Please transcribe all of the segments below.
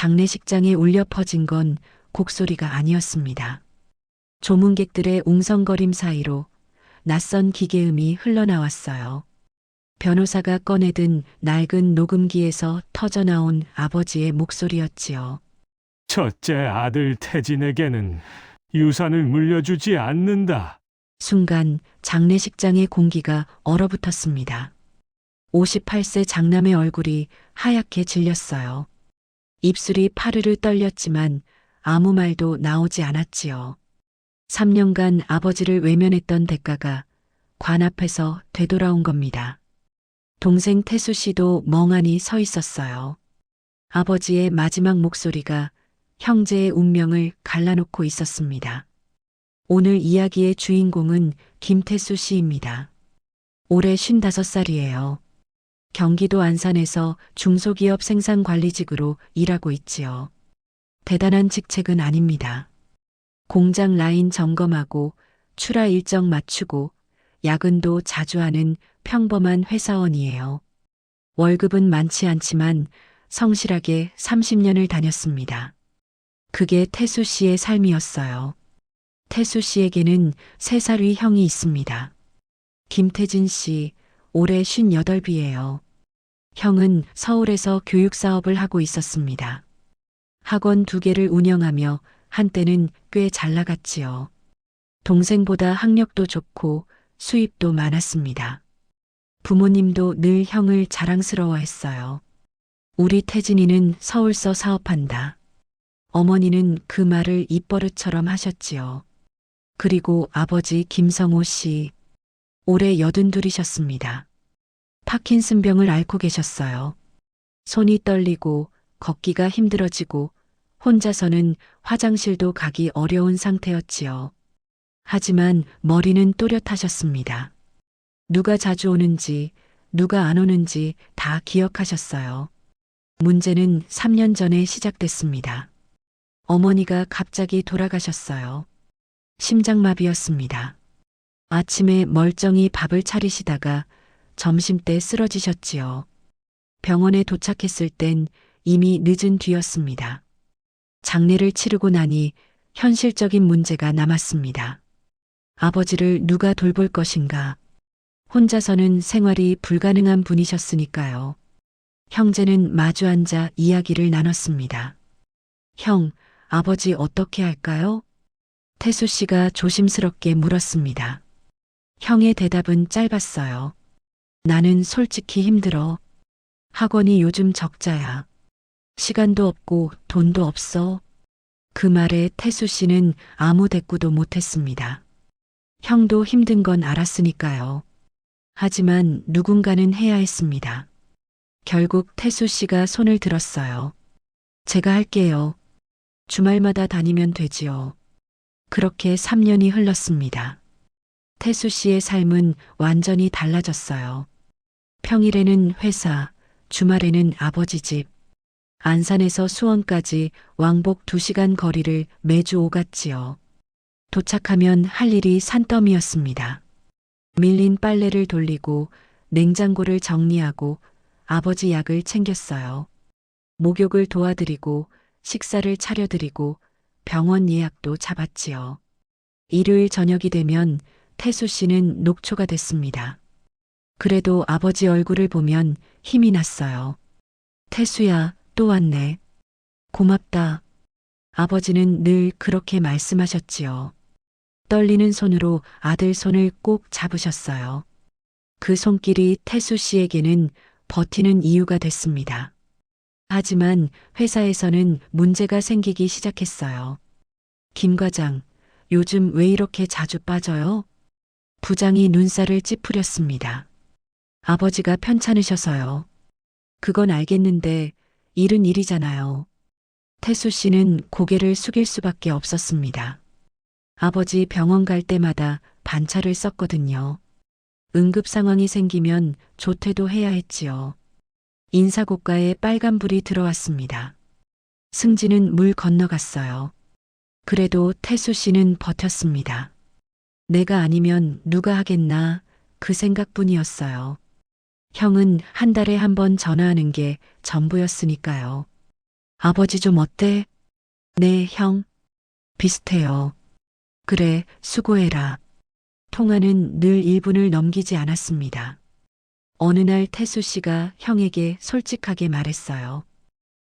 장례식장에 울려 퍼진 건 곡소리가 아니었습니다. 조문객들의 웅성거림 사이로 낯선 기계음이 흘러나왔어요. 변호사가 꺼내든 낡은 녹음기에서 터져나온 아버지의 목소리였지요. 첫째 아들 태진에게는 유산을 물려주지 않는다. 순간 장례식장의 공기가 얼어붙었습니다. 58세 장남의 얼굴이 하얗게 질렸어요. 입술이 파르르 떨렸지만 아무 말도 나오지 않았지요. 3년간 아버지를 외면했던 대가가 관 앞에서 되돌아온 겁니다. 동생 태수 씨도 멍하니 서 있었어요. 아버지의 마지막 목소리가 형제의 운명을 갈라놓고 있었습니다. 오늘 이야기의 주인공은 김태수 씨입니다. 올해 55살이에요. 경기도 안산에서 중소기업 생산관리직으로 일하고 있지요. 대단한 직책은 아닙니다. 공장 라인 점검하고 출하 일정 맞추고 야근도 자주 하는 평범한 회사원이에요. 월급은 많지 않지만 성실하게 30년을 다녔습니다. 그게 태수 씨의 삶이었어요. 태수 씨에게는 3살 위 형이 있습니다. 김태진 씨, 올해 58이에요. 형은 서울에서 교육사업을 하고 있었습니다. 학원 2개를 운영하며 한때는 꽤 잘 나갔지요. 동생보다 학력도 좋고 수입도 많았습니다. 부모님도 늘 형을 자랑스러워했어요. 우리 태진이는 서울서 사업한다. 어머니는 그 말을 입버릇처럼 하셨지요. 그리고 아버지 김성호 씨, 올해 82이셨습니다. 파킨슨병을 앓고 계셨어요. 손이 떨리고 걷기가 힘들어지고 혼자서는 화장실도 가기 어려운 상태였지요. 하지만 머리는 또렷하셨습니다. 누가 자주 오는지, 누가 안 오는지 다 기억하셨어요. 문제는 3년 전에 시작됐습니다. 어머니가 갑자기 돌아가셨어요. 심장마비였습니다. 아침에 멀쩡히 밥을 차리시다가 점심때 쓰러지셨지요. 병원에 도착했을 땐 이미 늦은 뒤였습니다. 장례를 치르고 나니 현실적인 문제가 남았습니다. 아버지를 누가 돌볼 것인가? 혼자서는 생활이 불가능한 분이셨으니까요. 형제는 마주 앉아 이야기를 나눴습니다. 형, 아버지 어떻게 할까요? 태수 씨가 조심스럽게 물었습니다. 형의 대답은 짧았어요. 나는 솔직히 힘들어. 학원이 요즘 적자야. 시간도 없고 돈도 없어. 그 말에 태수 씨는 아무 대꾸도 못했습니다. 형도 힘든 건 알았으니까요. 하지만 누군가는 해야 했습니다. 결국 태수 씨가 손을 들었어요. 제가 할게요. 주말마다 다니면 되지요. 그렇게 3년이 흘렀습니다. 태수 씨의 삶은 완전히 달라졌어요. 평일에는 회사, 주말에는 아버지 집, 안산에서 수원까지 왕복 2시간 거리를 매주 오갔지요. 도착하면 할 일이 산더미였습니다. 밀린 빨래를 돌리고 냉장고를 정리하고 아버지 약을 챙겼어요. 목욕을 도와드리고 식사를 차려드리고 병원 예약도 잡았지요. 일요일 저녁이 되면 태수 씨는 녹초가 됐습니다. 그래도 아버지 얼굴을 보면 힘이 났어요. 태수야, 또 왔네. 고맙다. 아버지는 늘 그렇게 말씀하셨지요. 떨리는 손으로 아들 손을 꼭 잡으셨어요. 그 손길이 태수 씨에게는 버티는 이유가 됐습니다. 하지만 회사에서는 문제가 생기기 시작했어요. 김 과장, 요즘 왜 이렇게 자주 빠져요? 부장이 눈살을 찌푸렸습니다. 아버지가 편찮으셔서요. 그건 알겠는데 일은 일이잖아요. 태수 씨는 고개를 숙일 수밖에 없었습니다. 아버지 병원 갈 때마다 반차를 썼거든요. 응급 상황이 생기면 조퇴도 해야 했지요. 인사고가에 빨간불이 들어왔습니다. 승진은 물 건너갔어요. 그래도 태수 씨는 버텼습니다. 내가 아니면 누가 하겠나 그 생각뿐이었어요. 형은 한 달에 한 번 전화하는 게 전부였으니까요. 아버지 좀 어때? 네, 형. 비슷해요. 그래, 수고해라. 통화는 늘 1분을 넘기지 않았습니다. 어느 날 태수 씨가 형에게 솔직하게 말했어요.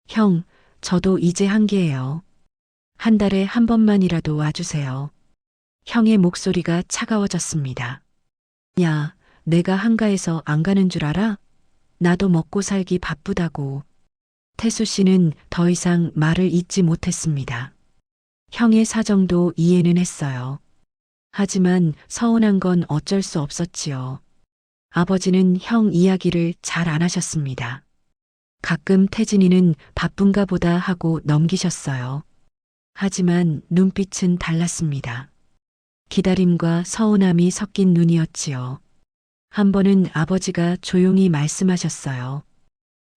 형, 저도 이제 한계예요. 한 달에 한 번만이라도 와주세요. 형의 목소리가 차가워졌습니다. 야, 내가 한가해서 안 가는 줄 알아? 나도 먹고 살기 바쁘다고. 태수 씨는 더 이상 말을 잇지 못했습니다. 형의 사정도 이해는 했어요. 하지만 서운한 건 어쩔 수 없었지요. 아버지는 형 이야기를 잘 안 하셨습니다. 가끔 태진이는 바쁜가 보다 하고 넘기셨어요. 하지만 눈빛은 달랐습니다. 기다림과 서운함이 섞인 눈이었지요. 한 번은 아버지가 조용히 말씀하셨어요.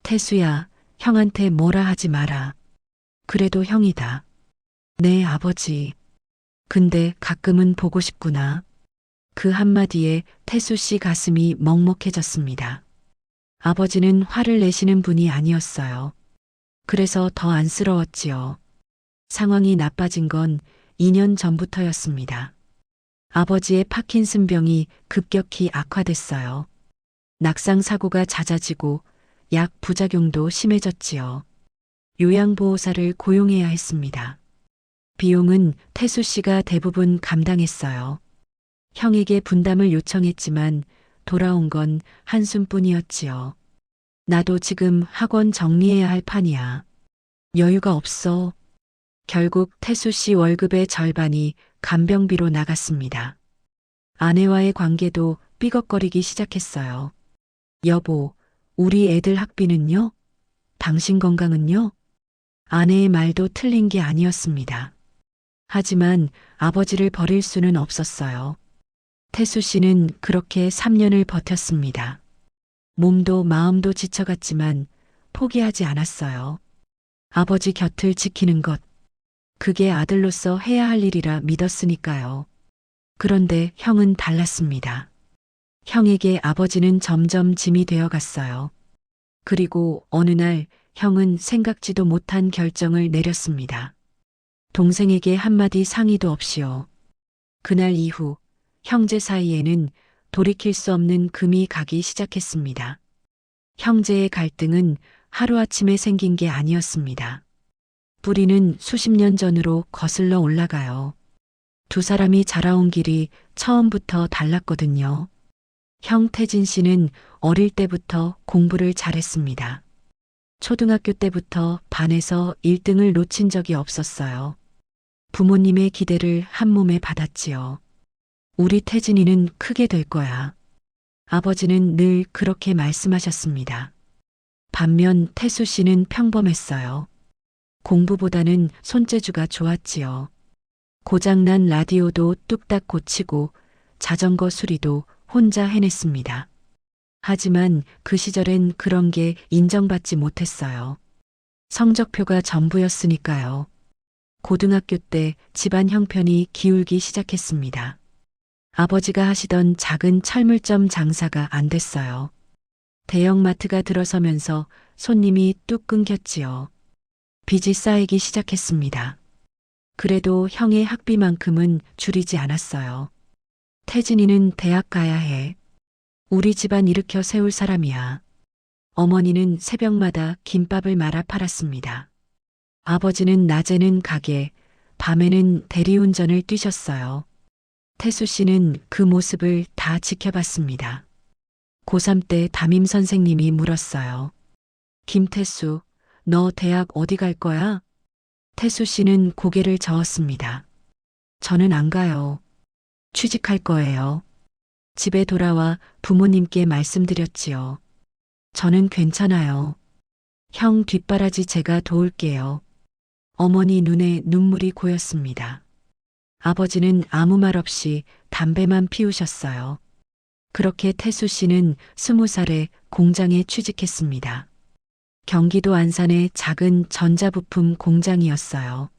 태수야, 형한테 뭐라 하지 마라. 그래도 형이다. 네, 아버지. 근데 가끔은 보고 싶구나. 그 한마디에 태수 씨 가슴이 먹먹해졌습니다. 아버지는 화를 내시는 분이 아니었어요. 그래서 더 안쓰러웠지요. 상황이 나빠진 건 2년 전부터였습니다. 아버지의 파킨슨병이 급격히 악화됐어요. 낙상 사고가 잦아지고 약 부작용도 심해졌지요. 요양보호사를 고용해야 했습니다. 비용은 태수 씨가 대부분 감당했어요. 형에게 분담을 요청했지만 돌아온 건 한숨뿐이었지요. 나도 지금 학원 정리해야 할 판이야. 여유가 없어. 결국 태수 씨 월급의 절반이 간병비로 나갔습니다. 아내와의 관계도 삐걱거리기 시작했어요. 여보, 우리 애들 학비는요? 당신 건강은요? 아내의 말도 틀린 게 아니었습니다. 하지만 아버지를 버릴 수는 없었어요. 태수 씨는 그렇게 3년을 버텼습니다. 몸도 마음도 지쳐갔지만 포기하지 않았어요. 아버지 곁을 지키는 것, 그게 아들로서 해야 할 일이라 믿었으니까요. 그런데 형은 달랐습니다. 형에게 아버지는 점점 짐이 되어 갔어요. 그리고 어느 날 형은 생각지도 못한 결정을 내렸습니다. 동생에게 한마디 상의도 없이요. 그날 이후 형제 사이에는 돌이킬 수 없는 금이 가기 시작했습니다. 형제의 갈등은 하루아침에 생긴 게 아니었습니다. 뿌리는 수십 년 전으로 거슬러 올라가요. 두 사람이 자라온 길이 처음부터 달랐거든요. 형 태진 씨는 어릴 때부터 공부를 잘했습니다. 초등학교 때부터 반에서 1등을 놓친 적이 없었어요. 부모님의 기대를 한 몸에 받았지요. 우리 태진이는 크게 될 거야. 아버지는 늘 그렇게 말씀하셨습니다. 반면 태수 씨는 평범했어요. 공부보다는 손재주가 좋았지요. 고장난 라디오도 뚝딱 고치고 자전거 수리도 혼자 해냈습니다. 하지만 그 시절엔 그런 게 인정받지 못했어요. 성적표가 전부였으니까요. 고등학교 때 집안 형편이 기울기 시작했습니다. 아버지가 하시던 작은 철물점 장사가 안 됐어요. 대형마트가 들어서면서 손님이 뚝 끊겼지요. 빚이 쌓이기 시작했습니다. 그래도 형의 학비만큼은 줄이지 않았어요. 태진이는 대학 가야 해. 우리 집안 일으켜 세울 사람이야. 어머니는 새벽마다 김밥을 말아 팔았습니다. 아버지는 낮에는 가게, 밤에는 대리운전을 뛰셨어요. 태수 씨는 그 모습을 다 지켜봤습니다. 고3 때 담임 선생님이 물었어요. 김태수, 너 대학 어디 갈 거야? 태수 씨는 고개를 저었습니다. 저는 안 가요. 취직할 거예요. 집에 돌아와 부모님께 말씀드렸지요. 저는 괜찮아요. 형 뒷바라지 제가 도울게요. 어머니 눈에 눈물이 고였습니다. 아버지는 아무 말 없이 담배만 피우셨어요. 그렇게 태수 씨는 20살에 공장에 취직했습니다. 경기도 안산의 작은 전자부품 공장이었어요.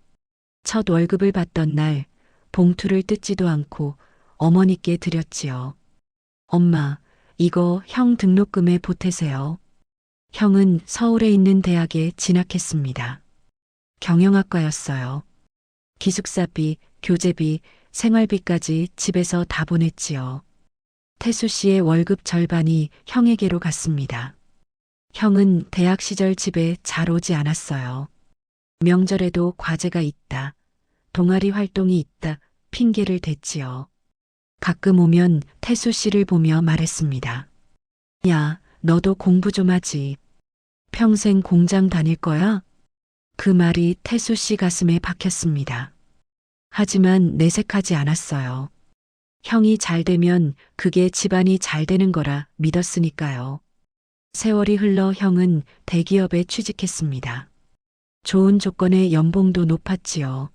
첫 월급을 받던 날 봉투를 뜯지도 않고 어머니께 드렸지요. 엄마, 이거 형 등록금에 보태세요. 형은 서울에 있는 대학에 진학했습니다. 경영학과였어요. 기숙사비, 교재비, 생활비까지 집에서 다 보냈지요. 태수 씨의 월급 절반이 형에게로 갔습니다. 형은 대학 시절 집에 잘 오지 않았어요. 명절에도 과제가 있다, 동아리 활동이 있다, 핑계를 댔지요. 가끔 오면 태수 씨를 보며 말했습니다. 야, 너도 공부 좀 하지. 평생 공장 다닐 거야? 그 말이 태수 씨 가슴에 박혔습니다. 하지만 내색하지 않았어요. 형이 잘 되면 그게 집안이 잘 되는 거라 믿었으니까요. 세월이 흘러 형은 대기업에 취직했습니다. 좋은 조건의 연봉도 높았지요.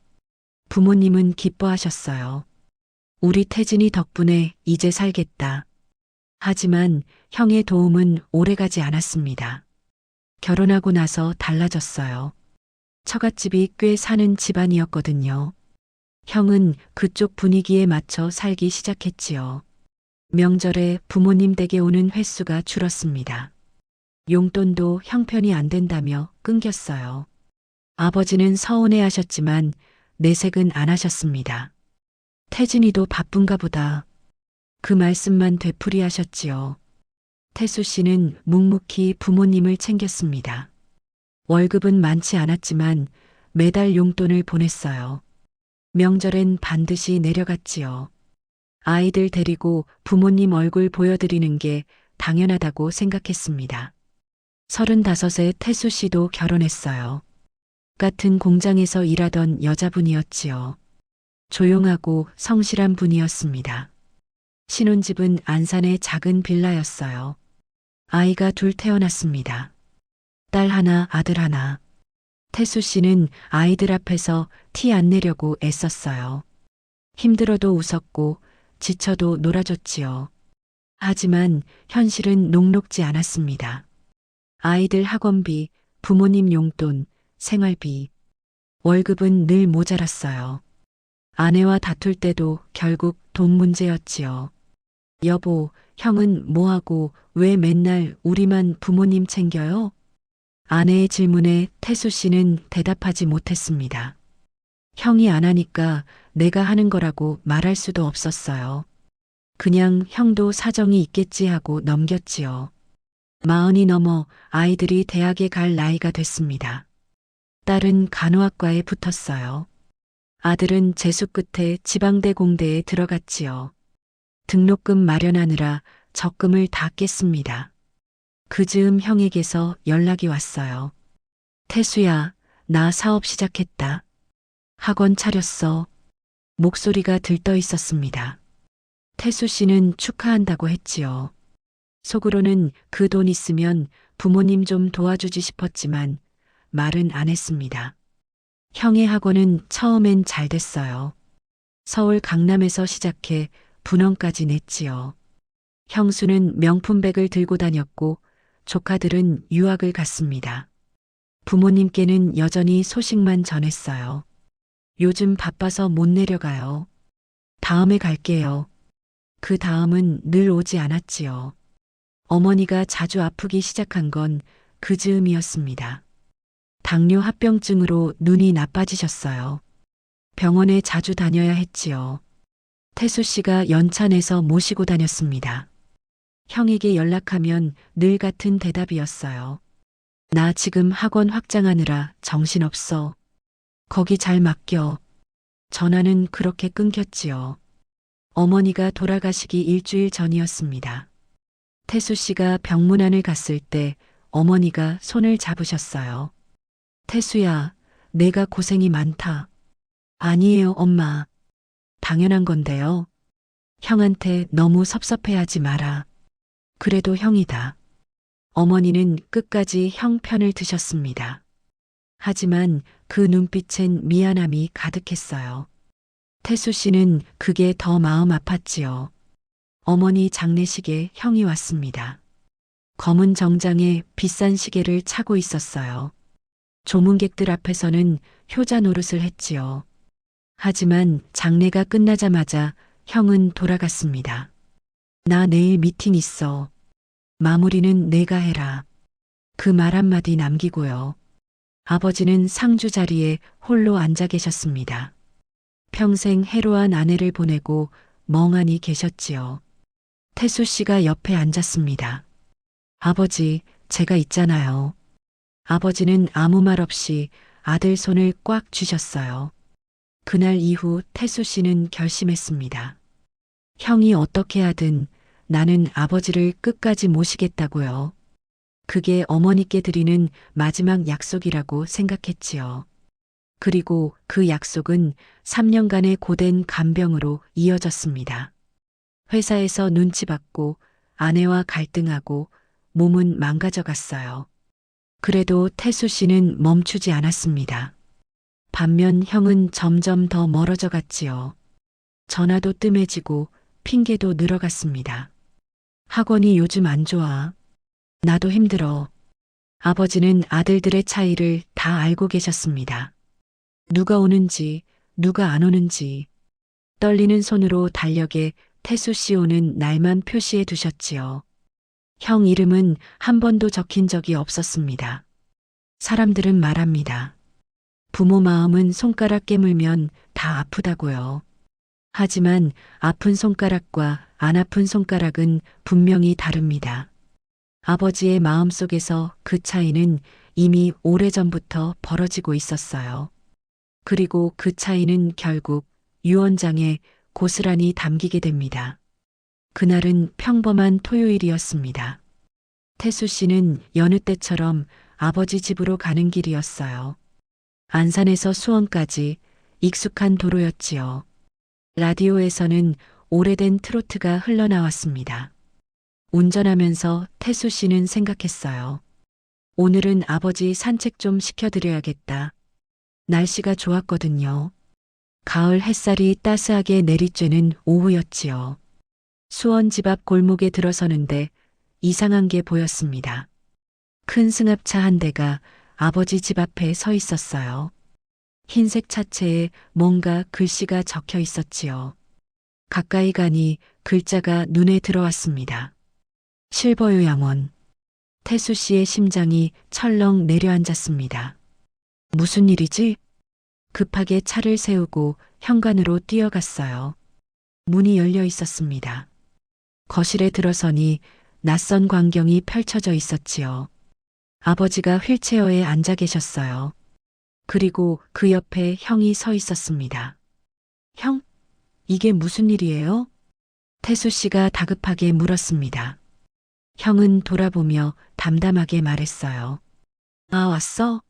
부모님은 기뻐하셨어요. 우리 태진이 덕분에 이제 살겠다. 하지만 형의 도움은 오래가지 않았습니다. 결혼하고 나서 달라졌어요. 처갓집이 꽤 사는 집안이었거든요. 형은 그쪽 분위기에 맞춰 살기 시작했지요. 명절에 부모님 댁에 오는 횟수가 줄었습니다. 용돈도 형편이 안 된다며 끊겼어요. 아버지는 서운해 하셨지만 내색은 안 하셨습니다. 태진이도 바쁜가 보다. 그 말씀만 되풀이하셨지요. 태수 씨는 묵묵히 부모님을 챙겼습니다. 월급은 많지 않았지만 매달 용돈을 보냈어요. 명절엔 반드시 내려갔지요. 아이들 데리고 부모님 얼굴 보여드리는 게 당연하다고 생각했습니다. 35세 태수 씨도 결혼했어요. 같은 공장에서 일하던 여자분이었지요. 조용하고 성실한 분이었습니다. 신혼집은 안산의 작은 빌라였어요. 아이가 둘 태어났습니다. 딸 하나, 아들 하나. 태수 씨는 아이들 앞에서 티 안 내려고 애썼어요. 힘들어도 웃었고 지쳐도 놀아줬지요. 하지만 현실은 녹록지 않았습니다. 아이들 학원비, 부모님 용돈, 생활비, 월급은 늘 모자랐어요. 아내와 다툴 때도 결국 돈 문제였지요. 여보, 형은 뭐하고 왜 맨날 우리만 부모님 챙겨요? 아내의 질문에 태수 씨는 대답하지 못했습니다. 형이 안 하니까 내가 하는 거라고 말할 수도 없었어요. 그냥 형도 사정이 있겠지 하고 넘겼지요. 40이 넘어 아이들이 대학에 갈 나이가 됐습니다. 딸은 간호학과에 붙었어요. 아들은 재수 끝에 지방대 공대에 들어갔지요. 등록금 마련하느라 적금을 다 깼습니다. 그 즈음 형에게서 연락이 왔어요. 태수야, 나 사업 시작했다. 학원 차렸어. 목소리가 들떠 있었습니다. 태수 씨는 축하한다고 했지요. 속으로는 그 돈 있으면 부모님 좀 도와주지 싶었지만 말은 안 했습니다. 형의 학원은 처음엔 잘 됐어요. 서울 강남에서 시작해 분원까지 냈지요. 형수는 명품백을 들고 다녔고 조카들은 유학을 갔습니다. 부모님께는 여전히 소식만 전했어요. 요즘 바빠서 못 내려가요. 다음에 갈게요. 그 다음은 늘 오지 않았지요. 어머니가 자주 아프기 시작한 건 그 즈음이었습니다. 당뇨 합병증으로 눈이 나빠지셨어요. 병원에 자주 다녀야 했지요. 태수 씨가 연차 내서 모시고 다녔습니다. 형에게 연락하면 늘 같은 대답이었어요. 나 지금 학원 확장하느라 정신없어. 거기 잘 맡겨. 전화는 그렇게 끊겼지요. 어머니가 돌아가시기 일주일 전이었습니다. 태수 씨가 병문안을 갔을 때 어머니가 손을 잡으셨어요. 태수야, 내가 고생이 많다. 아니에요, 엄마. 당연한 건데요. 형한테 너무 섭섭해하지 마라. 그래도 형이다. 어머니는 끝까지 형 편을 드셨습니다. 하지만 그 눈빛엔 미안함이 가득했어요. 태수 씨는 그게 더 마음 아팠지요. 어머니 장례식에 형이 왔습니다. 검은 정장에 비싼 시계를 차고 있었어요. 조문객들 앞에서는 효자 노릇을 했지요. 하지만 장례가 끝나자마자 형은 돌아갔습니다. 나 내일 미팅 있어. 마무리는 내가 해라. 그 말 한마디 남기고요. 아버지는 상주 자리에 홀로 앉아 계셨습니다. 평생 해로한 아내를 보내고 멍하니 계셨지요. 태수 씨가 옆에 앉았습니다. 아버지, 제가 있잖아요. 아버지는 아무 말 없이 아들 손을 꽉 쥐셨어요. 그날 이후 태수 씨는 결심했습니다. 형이 어떻게 하든 나는 아버지를 끝까지 모시겠다고요. 그게 어머니께 드리는 마지막 약속이라고 생각했지요. 그리고 그 약속은 3년간의 고된 간병으로 이어졌습니다. 회사에서 눈치 받고 아내와 갈등하고 몸은 망가져 갔어요. 그래도 태수 씨는 멈추지 않았습니다. 반면 형은 점점 더 멀어져 갔지요. 전화도 뜸해지고 핑계도 늘어갔습니다. 학원이 요즘 안 좋아. 나도 힘들어. 아버지는 아들들의 차이를 다 알고 계셨습니다. 누가 오는지, 누가 안 오는지. 떨리는 손으로 달력에 태수 씨 오는 날만 표시해 두셨지요. 형 이름은 한 번도 적힌 적이 없었습니다. 사람들은 말합니다. 부모 마음은 손가락 깨물면 다 아프다고요. 하지만 아픈 손가락과 안 아픈 손가락은 분명히 다릅니다. 아버지의 마음 속에서 그 차이는 이미 오래전부터 벌어지고 있었어요. 그리고 그 차이는 결국 유언장에 고스란히 담기게 됩니다. 그날은 평범한 토요일이었습니다. 태수 씨는 여느 때처럼 아버지 집으로 가는 길이었어요. 안산에서 수원까지 익숙한 도로였지요. 라디오에서는 오래된 트로트가 흘러나왔습니다. 운전하면서 태수 씨는 생각했어요. 오늘은 아버지 산책 좀 시켜드려야겠다. 날씨가 좋았거든요. 가을 햇살이 따스하게 내리쬐는 오후였지요. 수원 집 앞 골목에 들어서는데 이상한 게 보였습니다. 큰 승합차 한 대가 아버지 집 앞에 서 있었어요. 흰색 차체에 뭔가 글씨가 적혀 있었지요. 가까이 가니 글자가 눈에 들어왔습니다. 실버요양원. 태수 씨의 심장이 철렁 내려앉았습니다. 무슨 일이지? 급하게 차를 세우고 현관으로 뛰어갔어요. 문이 열려 있었습니다. 거실에 들어서니 낯선 광경이 펼쳐져 있었지요. 아버지가 휠체어에 앉아 계셨어요. 그리고 그 옆에 형이 서 있었습니다. 형, 이게 무슨 일이에요? 태수 씨가 다급하게 물었습니다. 형은 돌아보며 담담하게 말했어요. 아, 왔어?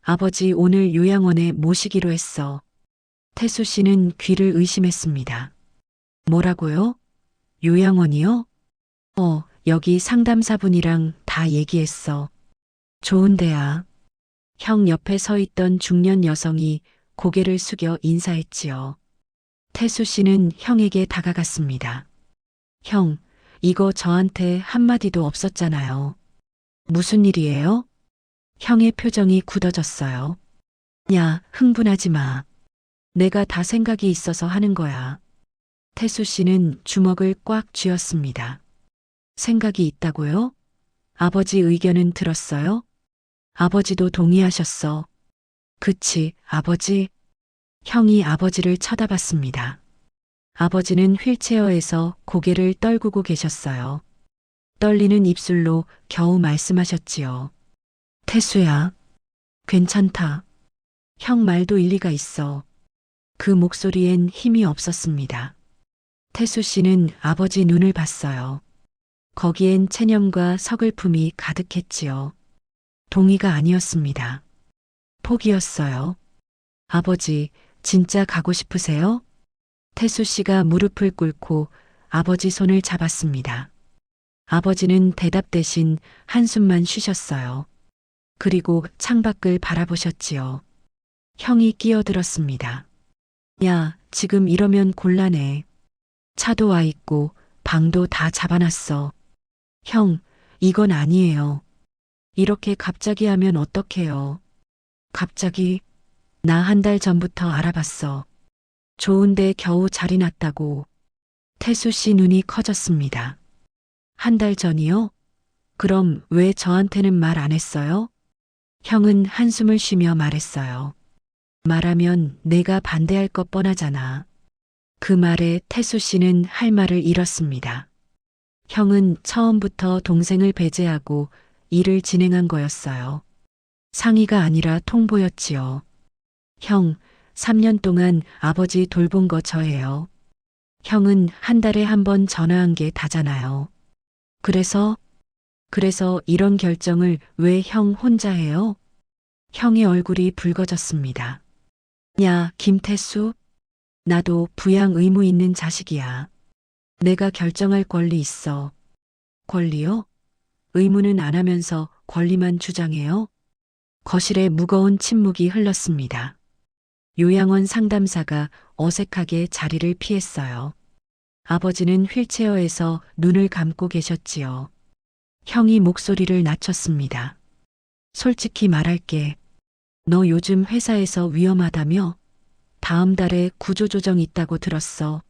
아버지 오늘 요양원에 모시기로 했어. 태수 씨는 귀를 의심했습니다. 뭐라고요? 요양원이요? 여기 상담사분이랑 다 얘기했어. 좋은 데야. 형 옆에 서 있던 중년 여성이 고개를 숙여 인사했지요. 태수 씨는 형에게 다가갔습니다. 형, 이거 저한테 한마디도 없었잖아요. 무슨 일이에요? 형의 표정이 굳어졌어요. 야, 흥분하지 마. 내가 다 생각이 있어서 하는 거야. 태수 씨는 주먹을 꽉 쥐었습니다. 생각이 있다고요? 아버지 의견은 들었어요? 아버지도 동의하셨어. 그치, 아버지? 형이 아버지를 쳐다봤습니다. 아버지는 휠체어에서 고개를 떨구고 계셨어요. 떨리는 입술로 겨우 말씀하셨지요. 태수야, 괜찮다. 형 말도 일리가 있어. 그 목소리엔 힘이 없었습니다. 태수 씨는 아버지 눈을 봤어요. 거기엔 체념과 서글픔이 가득했지요. 동의가 아니었습니다. 포기였어요. 아버지, 진짜 가고 싶으세요? 태수 씨가 무릎을 꿇고 아버지 손을 잡았습니다. 아버지는 대답 대신 한숨만 쉬셨어요. 그리고 창밖을 바라보셨지요. 형이 끼어들었습니다. 야, 지금 이러면 곤란해. 차도 와 있고 방도 다 잡아놨어. 형, 이건 아니에요. 이렇게 갑자기 하면 어떡해요? 갑자기? 나 한 달 전부터 알아봤어. 좋은데 겨우 자리 났다고. 태수 씨 눈이 커졌습니다. 한 달 전이요? 그럼 왜 저한테는 말 안 했어요? 형은 한숨을 쉬며 말했어요. 말하면 내가 반대할 것 뻔하잖아. 그 말에 태수 씨는 할 말을 잃었습니다. 형은 처음부터 동생을 배제하고 일을 진행한 거였어요. 상의가 아니라 통보였지요. 형, 3년 동안 아버지 돌본 거 저예요. 형은 한 달에 한 번 전화한 게 다잖아요. 그래서 이런 결정을 왜 형 혼자 해요? 형의 얼굴이 붉어졌습니다. 야, 김태수, 나도 부양 의무 있는 자식이야. 내가 결정할 권리 있어. 권리요? 의무는 안 하면서 권리만 주장해요? 거실에 무거운 침묵이 흘렀습니다. 요양원 상담사가 어색하게 자리를 피했어요. 아버지는 휠체어에서 눈을 감고 계셨지요. 형이 목소리를 낮췄습니다. 솔직히 말할게. 너 요즘 회사에서 위험하다며? 다음 달에 구조조정 있다고 들었어.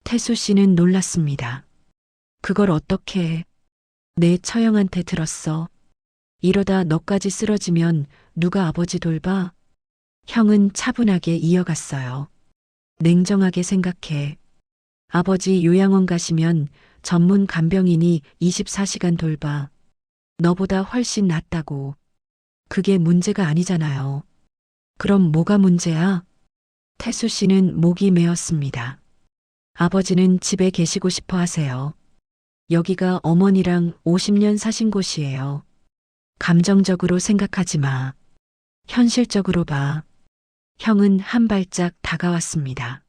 태수 씨는 놀랐습니다. 그걸 어떻게 해? 내 처형한테 들었어. 이러다 너까지 쓰러지면 누가 아버지 돌봐? 형은 차분하게 이어갔어요. 냉정하게 생각해. 아버지 요양원 가시면 전문 간병인이 24시간 돌봐. 너보다 훨씬 낫다고. 그게 문제가 아니잖아요. 그럼 뭐가 문제야? 태수 씨는 목이 메었습니다. 아버지는 집에 계시고 싶어 하세요. 여기가 어머니랑 50년 사신 곳이에요. 감정적으로 생각하지 마. 현실적으로 봐. 형은 한 발짝 다가왔습니다.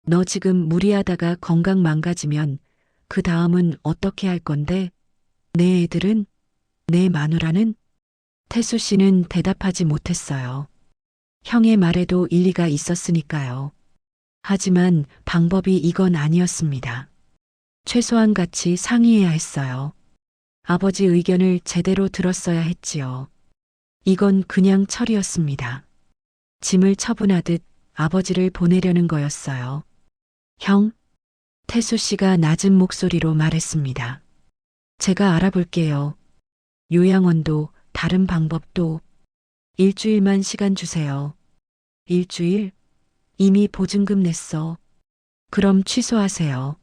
너 지금 무리하다가 건강 망가지면 그 다음은 어떻게 할 건데? 내 애들은? 내 마누라는? 태수 씨는 대답하지 못했어요. 형의 말에도 일리가 있었으니까요. 하지만 방법이 이건 아니었습니다. 최소한 같이 상의해야 했어요. 아버지 의견을 제대로 들었어야 했지요. 이건 그냥 철이었습니다. 짐을 처분하듯 아버지를 보내려는 거였어요. 형, 태수 씨가 낮은 목소리로 말했습니다. 제가 알아볼게요. 요양원도 다른 방법도 일주일만 시간 주세요. 일주일? 이미 보증금 냈어. 그럼 취소하세요.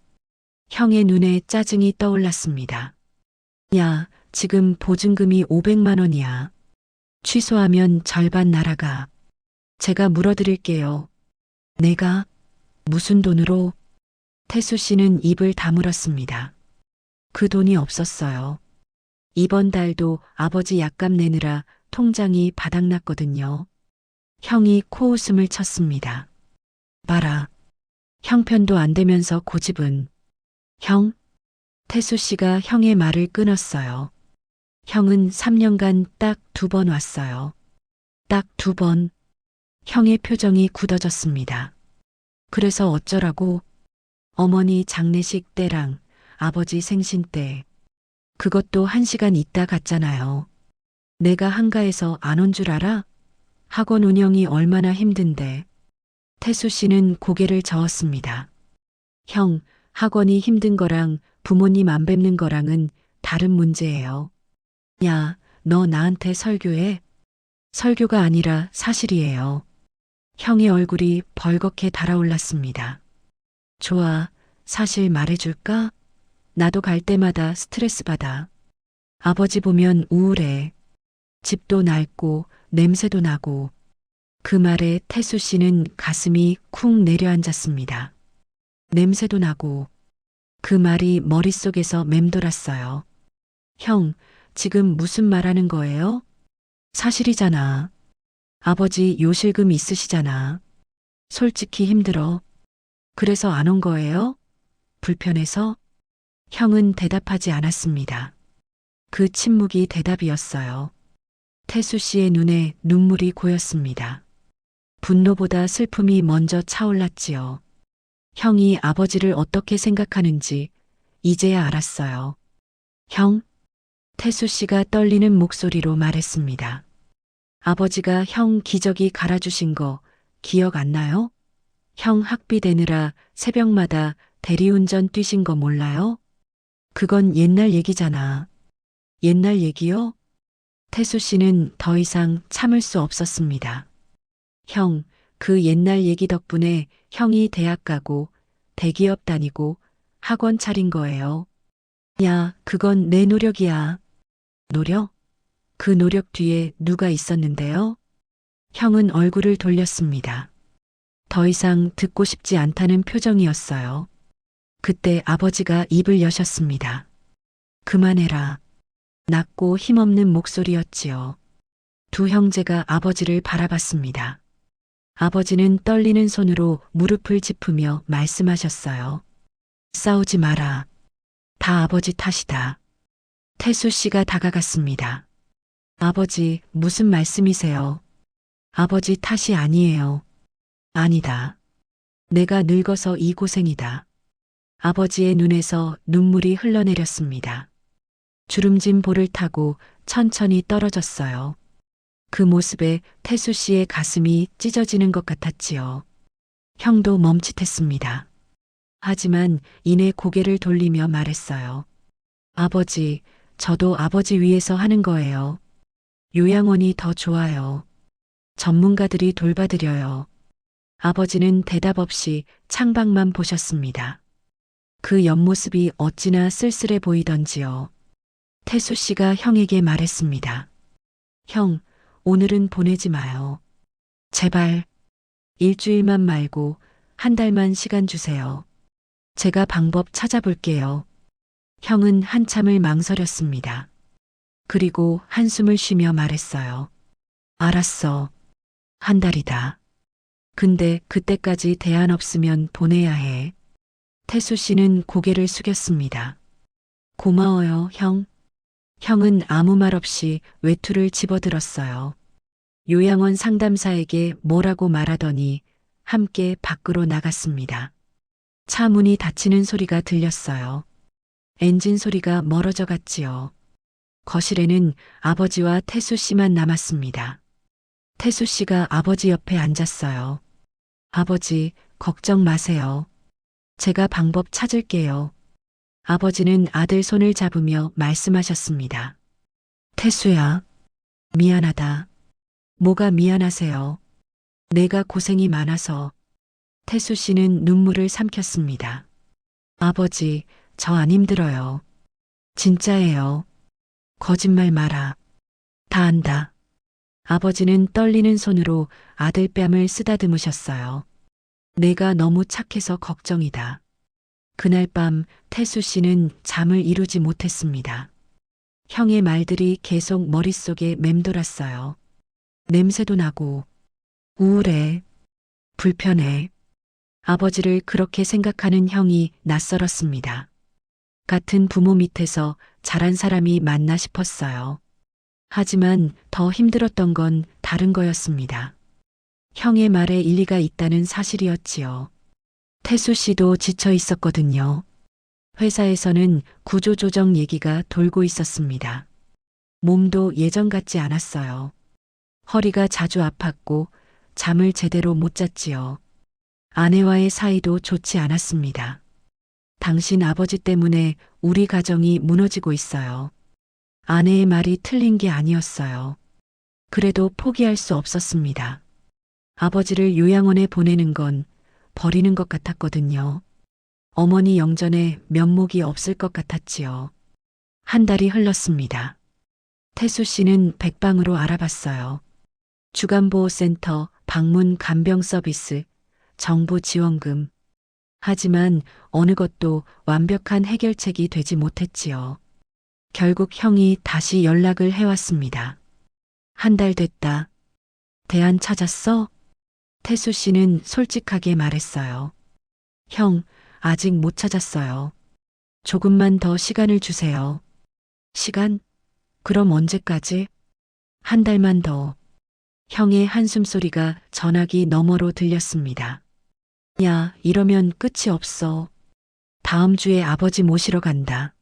형의 눈에 짜증이 떠올랐습니다. 야, 지금 보증금이 500만 원이야. 취소하면 절반 날아가. 제가 물어드릴게요. 내가? 무슨 돈으로? 태수 씨는 입을 다물었습니다. 그 돈이 없었어요. 이번 달도 아버지 약값 내느라 통장이 바닥났거든요. 형이 코웃음을 쳤습니다. 봐라. 형편도 안 되면서 고집은. 형? 태수 씨가 형의 말을 끊었어요. 형은 3년간 딱 2번 왔어요. 딱 2번. 형의 표정이 굳어졌습니다. 그래서 어쩌라고? 어머니 장례식 때랑 아버지 생신 때. 그것도 1시간 있다 갔잖아요. 내가 한가해서 안 온 줄 알아? 학원 운영이 얼마나 힘든데. 태수 씨는 고개를 저었습니다. 형, 학원이 힘든 거랑 부모님 안 뵙는 거랑은 다른 문제예요. 야, 너 나한테 설교해? 설교가 아니라 사실이에요. 형의 얼굴이 벌겋게 달아올랐습니다. 좋아, 사실 말해줄까? 나도 갈 때마다 스트레스 받아. 아버지 보면 우울해. 집도 낡고 냄새도 나고. 그 말에 태수 씨는 가슴이 쿵 내려앉았습니다. 냄새도 나고. 그 말이 머릿속에서 맴돌았어요. 형, 지금 무슨 말 하는 거예요? 사실이잖아. 아버지 요실금 있으시잖아. 솔직히 힘들어. 그래서 안 온 거예요? 불편해서? 형은 대답하지 않았습니다. 그 침묵이 대답이었어요. 태수 씨의 눈에 눈물이 고였습니다. 분노보다 슬픔이 먼저 차올랐지요. 형이 아버지를 어떻게 생각하는지 이제야 알았어요. 형? 태수 씨가 떨리는 목소리로 말했습니다. 아버지가 형 기저귀 갈아주신 거 기억 안 나요? 형 학비 대느라 새벽마다 대리운전 뛰신 거 몰라요? 그건 옛날 얘기잖아. 옛날 얘기요? 태수 씨는 더 이상 참을 수 없었습니다. 형, 그 옛날 얘기 덕분에 형이 대학 가고 대기업 다니고 학원 차린 거예요. 야, 그건 내 노력이야. 노력? 그 노력 뒤에 누가 있었는데요? 형은 얼굴을 돌렸습니다. 더 이상 듣고 싶지 않다는 표정이었어요. 그때 아버지가 입을 여셨습니다. 그만해라. 낮고 힘없는 목소리였지요. 두 형제가 아버지를 바라봤습니다. 아버지는 떨리는 손으로 무릎을 짚으며 말씀하셨어요. 싸우지 마라. 다 아버지 탓이다. 태수 씨가 다가갔습니다. 아버지, 무슨 말씀이세요? 아버지 탓이 아니에요. 아니다. 내가 늙어서 이 고생이다. 아버지의 눈에서 눈물이 흘러내렸습니다. 주름진 볼을 타고 천천히 떨어졌어요. 그 모습에 태수 씨의 가슴이 찢어지는 것 같았지요. 형도 멈칫했습니다. 하지만 이내 고개를 돌리며 말했어요. 아버지, 저도 아버지 위해서 하는 거예요. 요양원이 더 좋아요. 전문가들이 돌봐드려요. 아버지는 대답 없이 창밖만 보셨습니다. 그 옆모습이 어찌나 쓸쓸해 보이던지요. 태수 씨가 형에게 말했습니다. 형, 오늘은 보내지 마요. 제발, 일주일만 말고 한 달만 시간 주세요. 제가 방법 찾아볼게요. 형은 한참을 망설였습니다. 그리고 한숨을 쉬며 말했어요. 알았어. 한 달이다. 근데 그때까지 대안 없으면 보내야 해. 태수 씨는 고개를 숙였습니다. 고마워요, 형. 형은 아무 말 없이 외투를 집어들었어요. 요양원 상담사에게 뭐라고 말하더니 함께 밖으로 나갔습니다. 차 문이 닫히는 소리가 들렸어요. 엔진 소리가 멀어져 갔지요. 거실에는 아버지와 태수 씨만 남았습니다. 태수 씨가 아버지 옆에 앉았어요. 아버지, 걱정 마세요. 제가 방법 찾을게요. 아버지는 아들 손을 잡으며 말씀하셨습니다. 태수야, 미안하다. 뭐가 미안하세요? 내가 고생이 많아서. 태수 씨는 눈물을 삼켰습니다. 아버지, 저 안 힘들어요. 진짜예요. 거짓말 마라. 다 안다. 아버지는 떨리는 손으로 아들 뺨을 쓰다듬으셨어요. 내가 너무 착해서 걱정이다. 그날 밤 태수 씨는 잠을 이루지 못했습니다. 형의 말들이 계속 머릿속에 맴돌았어요. 냄새도 나고, 우울해, 불편해. 아버지를 그렇게 생각하는 형이 낯설었습니다. 같은 부모 밑에서 자란 사람이 맞나 싶었어요. 하지만 더 힘들었던 건 다른 거였습니다. 형의 말에 일리가 있다는 사실이었지요. 태수 씨도 지쳐 있었거든요. 회사에서는 구조조정 얘기가 돌고 있었습니다. 몸도 예전 같지 않았어요. 허리가 자주 아팠고 잠을 제대로 못 잤지요. 아내와의 사이도 좋지 않았습니다. 당신 아버지 때문에 우리 가정이 무너지고 있어요. 아내의 말이 틀린 게 아니었어요. 그래도 포기할 수 없었습니다. 아버지를 요양원에 보내는 건 버리는 것 같았거든요. 어머니 영전에 면목이 없을 것 같았지요. 한 달이 흘렀습니다. 태수 씨는 백방으로 알아봤어요. 주간보호센터, 방문 간병 서비스, 정부 지원금. 하지만 어느 것도 완벽한 해결책이 되지 못했지요. 결국 형이 다시 연락을 해왔습니다. 한 달 됐다. 대안 찾았어? 태수 씨는 솔직하게 말했어요. 형, 아직 못 찾았어요. 조금만 더 시간을 주세요. 시간? 그럼 언제까지? 한 달만 더. 형의 한숨 소리가 전화기 너머로 들렸습니다. 야, 이러면 끝이 없어. 다음 주에 아버지 모시러 간다.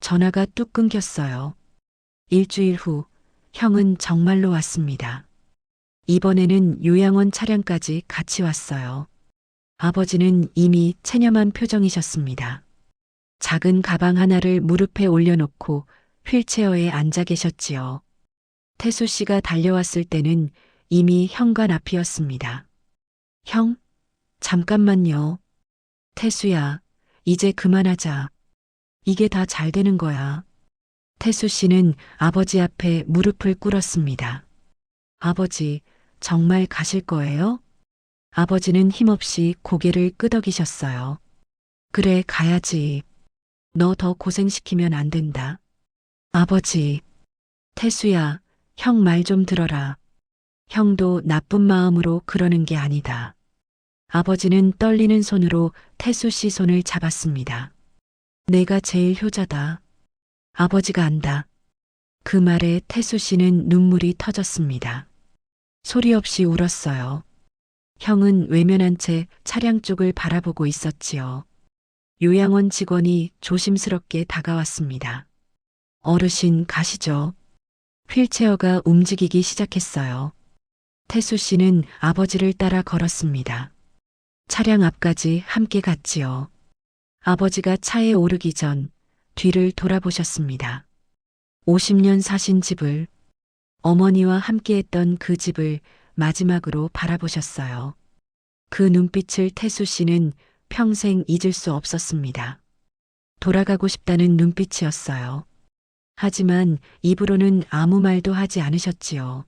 전화가 뚝 끊겼어요. 일주일 후, 형은 정말로 왔습니다. 이번에는 요양원 차량까지 같이 왔어요. 아버지는 이미 체념한 표정이셨습니다. 작은 가방 하나를 무릎에 올려놓고 휠체어에 앉아 계셨지요. 태수 씨가 달려왔을 때는 이미 현관 앞이었습니다. 형, 잠깐만요. 태수야, 이제 그만하자. 이게 다 잘 되는 거야. 태수 씨는 아버지 앞에 무릎을 꿇었습니다. 아버지, 정말 가실 거예요? 아버지는 힘없이 고개를 끄덕이셨어요. 그래, 가야지. 너 더 고생시키면 안 된다. 아버지, 태수야, 형 말 좀 들어라. 형도 나쁜 마음으로 그러는 게 아니다. 아버지는 떨리는 손으로 태수 씨 손을 잡았습니다. 내가 제일 효자다. 아버지가 안다. 그 말에 태수 씨는 눈물이 터졌습니다. 소리 없이 울었어요. 형은 외면한 채 차량 쪽을 바라보고 있었지요. 요양원 직원이 조심스럽게 다가왔습니다. 어르신 가시죠. 휠체어가 움직이기 시작했어요. 태수 씨는 아버지를 따라 걸었습니다. 차량 앞까지 함께 갔지요. 아버지가 차에 오르기 전 뒤를 돌아보셨습니다. 50년 사신 집을, 어머니와 함께했던 그 집을 마지막으로 바라보셨어요. 그 눈빛을 태수 씨는 평생 잊을 수 없었습니다. 돌아가고 싶다는 눈빛이었어요. 하지만 입으로는 아무 말도 하지 않으셨지요.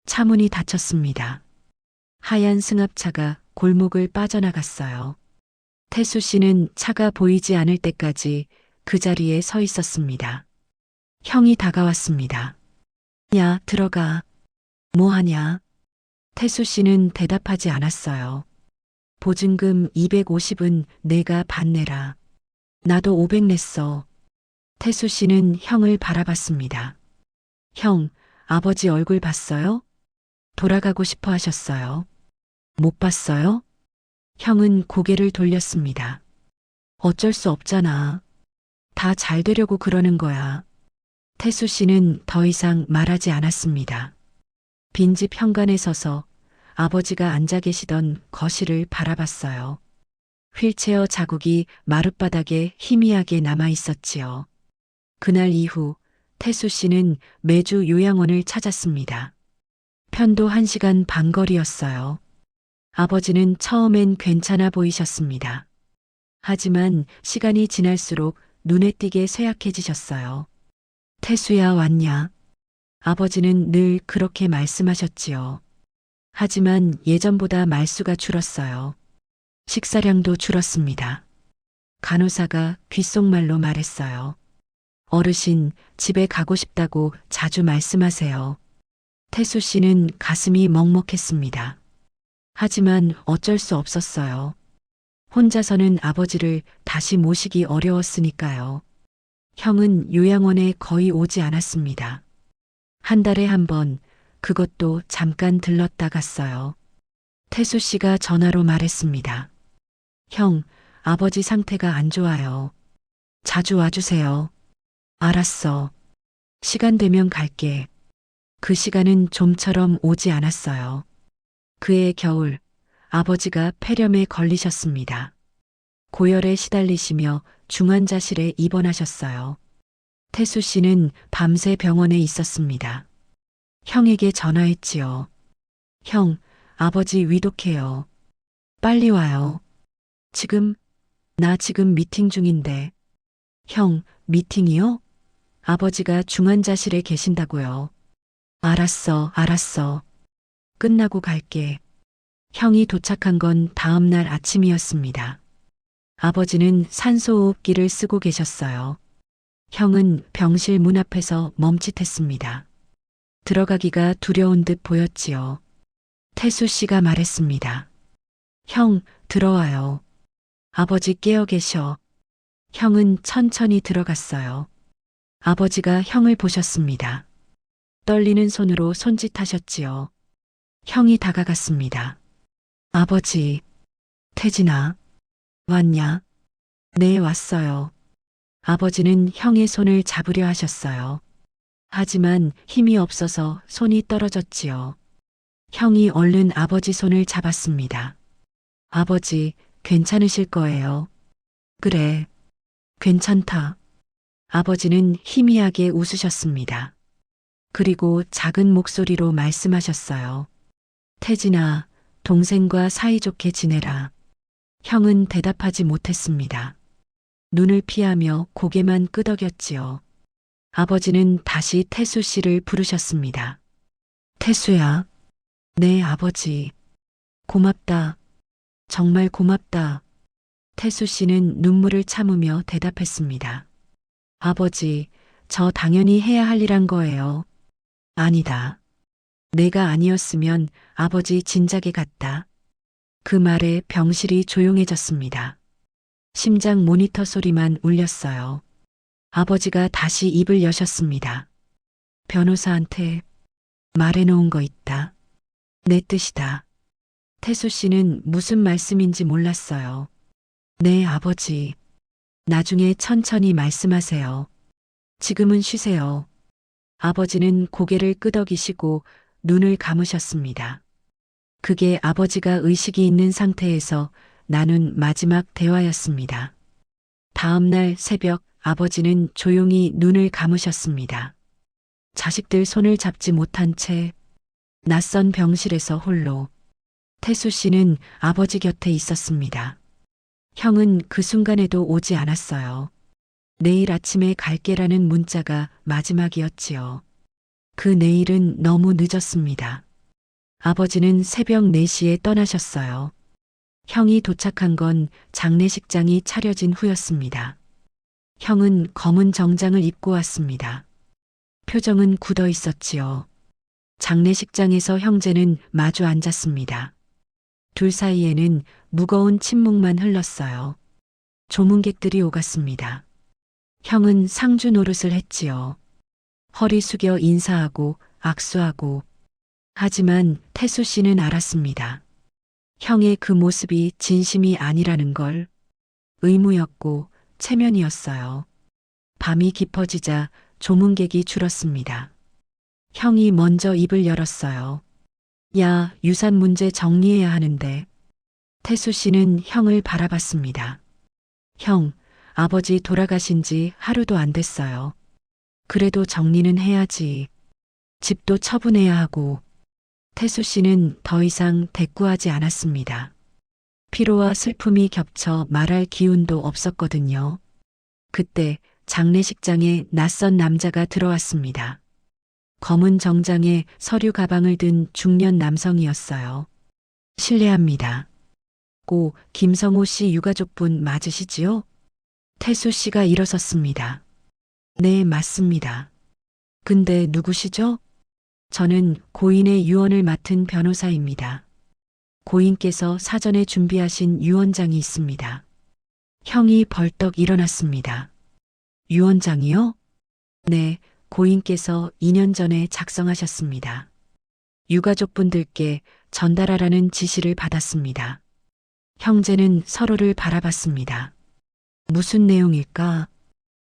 차문이 닫혔습니다. 하얀 승합차가 골목을 빠져나갔어요. 태수 씨는 차가 보이지 않을 때까지 그 자리에 서 있었습니다. 형이 다가왔습니다. 야, 들어가. 뭐 하냐? 태수 씨는 대답하지 않았어요. 보증금 250은 내가 받내라. 나도 500 냈어. 태수 씨는 형을 바라봤습니다. 형, 아버지 얼굴 봤어요? 돌아가고 싶어 하셨어요. 못 봤어요? 형은 고개를 돌렸습니다. 어쩔 수 없잖아. 다 잘 되려고 그러는 거야. 태수 씨는 더 이상 말하지 않았습니다. 빈집 현관에 서서 아버지가 앉아 계시던 거실을 바라봤어요. 휠체어 자국이 마룻바닥에 희미하게 남아 있었지요. 그날 이후 태수 씨는 매주 요양원을 찾았습니다. 편도 1시간 반 거리였어요. 아버지는 처음엔 괜찮아 보이셨습니다. 하지만 시간이 지날수록 눈에 띄게 쇠약해지셨어요. 태수야, 왔냐? 아버지는 늘 그렇게 말씀하셨지요. 하지만 예전보다 말수가 줄었어요. 식사량도 줄었습니다. 간호사가 귓속말로 말했어요. 어르신, 집에 가고 싶다고 자주 말씀하세요. 태수 씨는 가슴이 먹먹했습니다. 하지만 어쩔 수 없었어요. 혼자서는 아버지를 다시 모시기 어려웠으니까요. 형은 요양원에 거의 오지 않았습니다. 한 달에 한 번, 그것도 잠깐 들렀다 갔어요. 태수 씨가 전화로 말했습니다. 형, 아버지 상태가 안 좋아요. 자주 와주세요. 알았어. 시간 되면 갈게. 그 시간은 좀처럼 오지 않았어요. 그해 겨울, 아버지가 폐렴에 걸리셨습니다. 고열에 시달리시며 중환자실에 입원하셨어요. 태수 씨는 밤새 병원에 있었습니다. 형에게 전화했지요. 형, 아버지 위독해요. 빨리 와요. 나 지금 미팅 중인데. 형, 미팅이요? 아버지가 중환자실에 계신다고요. 알았어. 끝나고 갈게. 형이 도착한 건 다음 날 아침이었습니다. 아버지는 산소호흡기를 쓰고 계셨어요. 형은 병실 문 앞에서 멈칫했습니다. 들어가기가 두려운 듯 보였지요. 태수 씨가 말했습니다. 형, 들어와요. 아버지 깨어 계셔. 형은 천천히 들어갔어요. 아버지가 형을 보셨습니다. 떨리는 손으로 손짓하셨지요. 형이 다가갔습니다. 아버지, 태진아, 왔냐? 네, 왔어요. 아버지는 형의 손을 잡으려 하셨어요. 하지만 힘이 없어서 손이 떨어졌지요. 형이 얼른 아버지 손을 잡았습니다. 아버지, 괜찮으실 거예요. 그래, 괜찮다. 아버지는 희미하게 웃으셨습니다. 그리고 작은 목소리로 말씀하셨어요. 태진아, 동생과 사이좋게 지내라. 형은 대답하지 못했습니다. 눈을 피하며 고개만 끄덕였지요. 아버지는 다시 태수 씨를 부르셨습니다. 태수야. 네, 아버지. 고맙다. 정말 고맙다. 태수 씨는 눈물을 참으며 대답했습니다. 아버지, 저 당연히 해야 할 일 한 거예요. 아니다. 내가 아니었으면 아버지 진작에 갔다. 그 말에 병실이 조용해졌습니다. 심장 모니터 소리만 울렸어요. 아버지가 다시 입을 여셨습니다. 변호사한테 말해놓은 거 있다. 내 뜻이다. 태수 씨는 무슨 말씀인지 몰랐어요. 네, 아버지. 나중에 천천히 말씀하세요. 지금은 쉬세요. 아버지는 고개를 끄덕이시고 눈을 감으셨습니다. 그게 아버지가 의식이 있는 상태에서 나눈 마지막 대화였습니다. 다음 날 새벽 아버지는 조용히 눈을 감으셨습니다. 자식들 손을 잡지 못한 채 낯선 병실에서 홀로 태수 씨는 아버지 곁에 있었습니다. 형은 그 순간에도 오지 않았어요. 내일 아침에 갈게라는 문자가 마지막이었지요. 그 내일은 너무 늦었습니다. 아버지는 새벽 4시에 떠나셨어요. 형이 도착한 건 장례식장이 차려진 후였습니다. 형은 검은 정장을 입고 왔습니다. 표정은 굳어 있었지요. 장례식장에서 형제는 마주 앉았습니다. 둘 사이에는 무거운 침묵만 흘렀어요. 조문객들이 오갔습니다. 형은 상주 노릇을 했지요. 허리 숙여 인사하고 악수하고. 하지만 태수 씨는 알았습니다. 형의 그 모습이 진심이 아니라는 걸. 의무였고 체면이었어요. 밤이 깊어지자 조문객이 줄었습니다. 형이 먼저 입을 열었어요. 야, 유산 문제 정리해야 하는데. 태수 씨는 형을 바라봤습니다. 형, 아버지 돌아가신 지 하루도 안 됐어요. 그래도 정리는 해야지. 집도 처분해야 하고. 태수 씨는 더 이상 대꾸하지 않았습니다. 피로와 슬픔이 겹쳐 말할 기운도 없었거든요. 그때 장례식장에 낯선 남자가 들어왔습니다. 검은 정장에 서류 가방을 든 중년 남성이었어요. 실례합니다. 고 김성호 씨 유가족분 맞으시지요? 태수 씨가 일어섰습니다. 네, 맞습니다. 근데 누구시죠? 저는 고인의 유언을 맡은 변호사입니다. 고인께서 사전에 준비하신 유언장이 있습니다. 형이 벌떡 일어났습니다. 유언장이요? 네, 고인께서 2년 전에 작성하셨습니다. 유가족분들께 전달하라는 지시를 받았습니다. 형제는 서로를 바라봤습니다. 무슨 내용일까?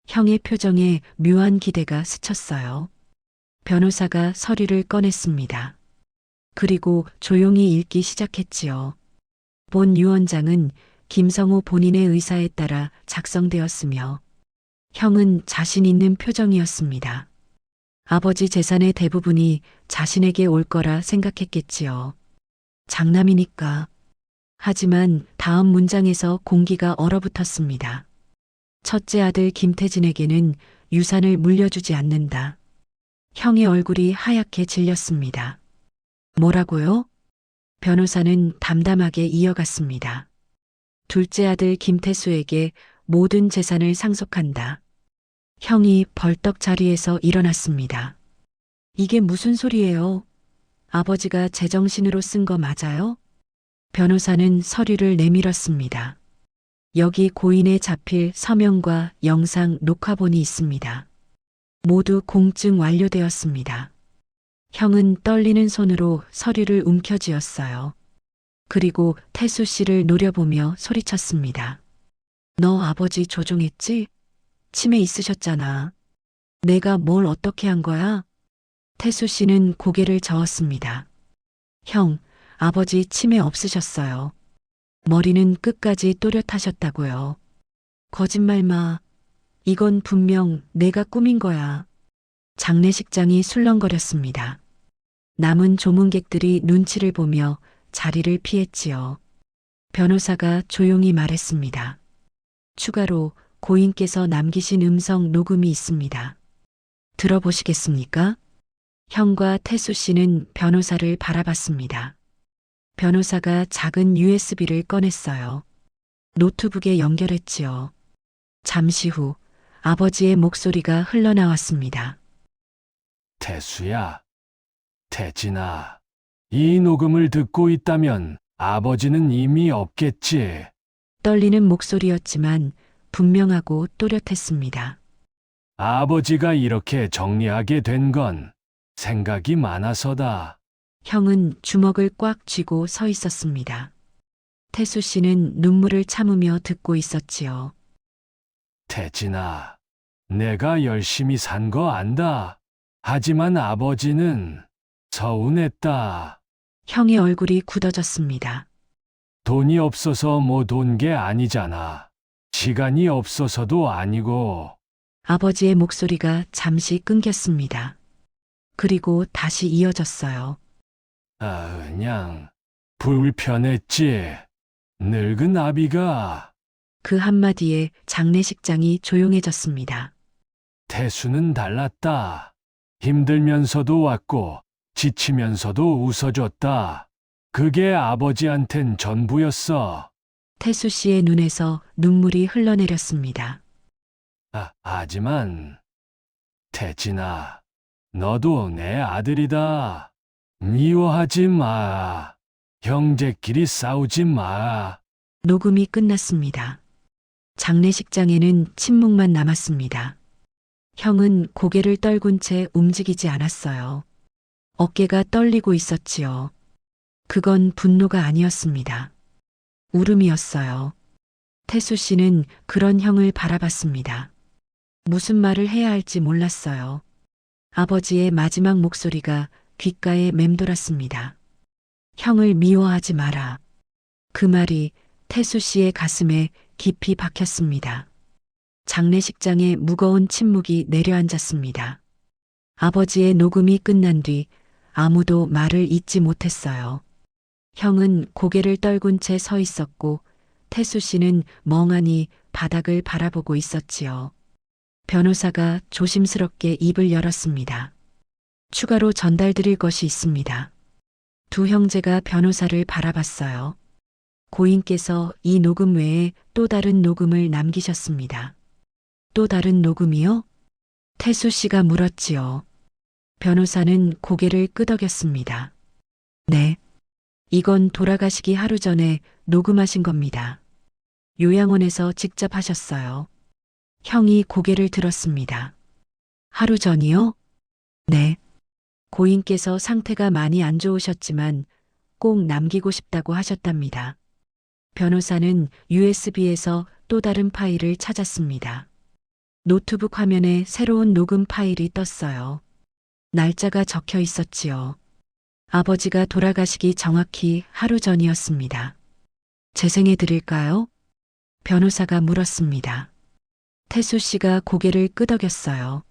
형의 표정에 묘한 기대가 스쳤어요. 변호사가 서류를 꺼냈습니다. 그리고 조용히 읽기 시작했지요. 본 유언장은 김성호 본인의 의사에 따라 작성되었으며 형은 자신 있는 표정이었습니다. 아버지 재산의 대부분이 자신에게 올 거라 생각했겠지요. 장남이니까. 하지만 다음 문장에서 공기가 얼어붙었습니다. 첫째 아들 김태진에게는 유산을 물려주지 않는다. 형의 얼굴이 하얗게 질렸습니다. 뭐라고요? 변호사는 담담하게 이어갔습니다. 둘째 아들 김태수에게 모든 재산을 상속한다. 형이 벌떡 자리에서 일어났습니다. 이게 무슨 소리예요? 아버지가 제정신으로 쓴 거 맞아요? 변호사는 서류를 내밀었습니다. 여기 고인의 자필 서명과 영상 녹화본이 있습니다. 모두 공증 완료되었습니다. 형은 떨리는 손으로 서류를 움켜쥐었어요. 그리고 태수 씨를 노려보며 소리쳤습니다. 너 아버지 조종했지? 치매 있으셨잖아. 내가 뭘 어떻게 한 거야? 태수 씨는 고개를 저었습니다. 형, 아버지 치매 없으셨어요. 머리는 끝까지 또렷하셨다고요. 거짓말 마. 이건 분명 내가 꾸민 거야. 장례식장이 술렁거렸습니다. 남은 조문객들이 눈치를 보며 자리를 피했지요. 변호사가 조용히 말했습니다. 추가로 고인께서 남기신 음성 녹음이 있습니다. 들어보시겠습니까? 형과 태수 씨는 변호사를 바라봤습니다. 변호사가 작은 USB를 꺼냈어요. 노트북에 연결했지요. 잠시 후 아버지의 목소리가 흘러나왔습니다. 태수야, 태진아, 이 녹음을 듣고 있다면 아버지는 이미 없겠지. 떨리는 목소리였지만 분명하고 또렷했습니다. 아버지가 이렇게 정리하게 된 건 생각이 많아서다. 형은 주먹을 꽉 쥐고 서 있었습니다. 태수 씨는 눈물을 참으며 듣고 있었지요. 태진아, 내가 열심히 산 거 안다. 하지만 아버지는 서운했다. 형의 얼굴이 굳어졌습니다. 돈이 없어서 못 온 게 아니잖아. 시간이 없어서도 아니고. 아버지의 목소리가 잠시 끊겼습니다. 그리고 다시 이어졌어요. 그냥 불편했지. 늙은 아비가. 그 한마디에 장례식장이 조용해졌습니다. 태수는 달랐다. 힘들면서도 왔고 지치면서도 웃어줬다. 그게 아버지한텐 전부였어. 태수 씨의 눈에서 눈물이 흘러내렸습니다. 하지만 태진아, 너도 내 아들이다. 미워하지 마. 형제끼리 싸우지 마. 녹음이 끝났습니다. 장례식장에는 침묵만 남았습니다. 형은 고개를 떨군 채 움직이지 않았어요. 어깨가 떨리고 있었지요. 그건 분노가 아니었습니다. 울음이었어요. 태수 씨는 그런 형을 바라봤습니다. 무슨 말을 해야 할지 몰랐어요. 아버지의 마지막 목소리가 귓가에 맴돌았습니다. 형을 미워하지 마라. 그 말이 태수 씨의 가슴에 깊이 박혔습니다. 장례식장에 무거운 침묵이 내려앉았습니다. 아버지의 녹음이 끝난 뒤 아무도 말을 잇지 못했어요. 형은 고개를 떨군 채 서 있었고 태수 씨는 멍하니 바닥을 바라보고 있었지요. 변호사가 조심스럽게 입을 열었습니다. 추가로 전달드릴 것이 있습니다. 두 형제가 변호사를 바라봤어요. 고인께서 이 녹음 외에 또 다른 녹음을 남기셨습니다. 또 다른 녹음이요? 태수 씨가 물었지요. 변호사는 고개를 끄덕였습니다. 네. 이건 돌아가시기 하루 전에 녹음하신 겁니다. 요양원에서 직접 하셨어요. 형이 고개를 들었습니다. 하루 전이요? 네. 고인께서 상태가 많이 안 좋으셨지만 꼭 남기고 싶다고 하셨답니다. 변호사는 USB에서 또 다른 파일을 찾았습니다. 노트북 화면에 새로운 녹음 파일이 떴어요. 날짜가 적혀 있었지요. 아버지가 돌아가시기 정확히 하루 전이었습니다. 재생해 드릴까요? 변호사가 물었습니다. 태수 씨가 고개를 끄덕였어요.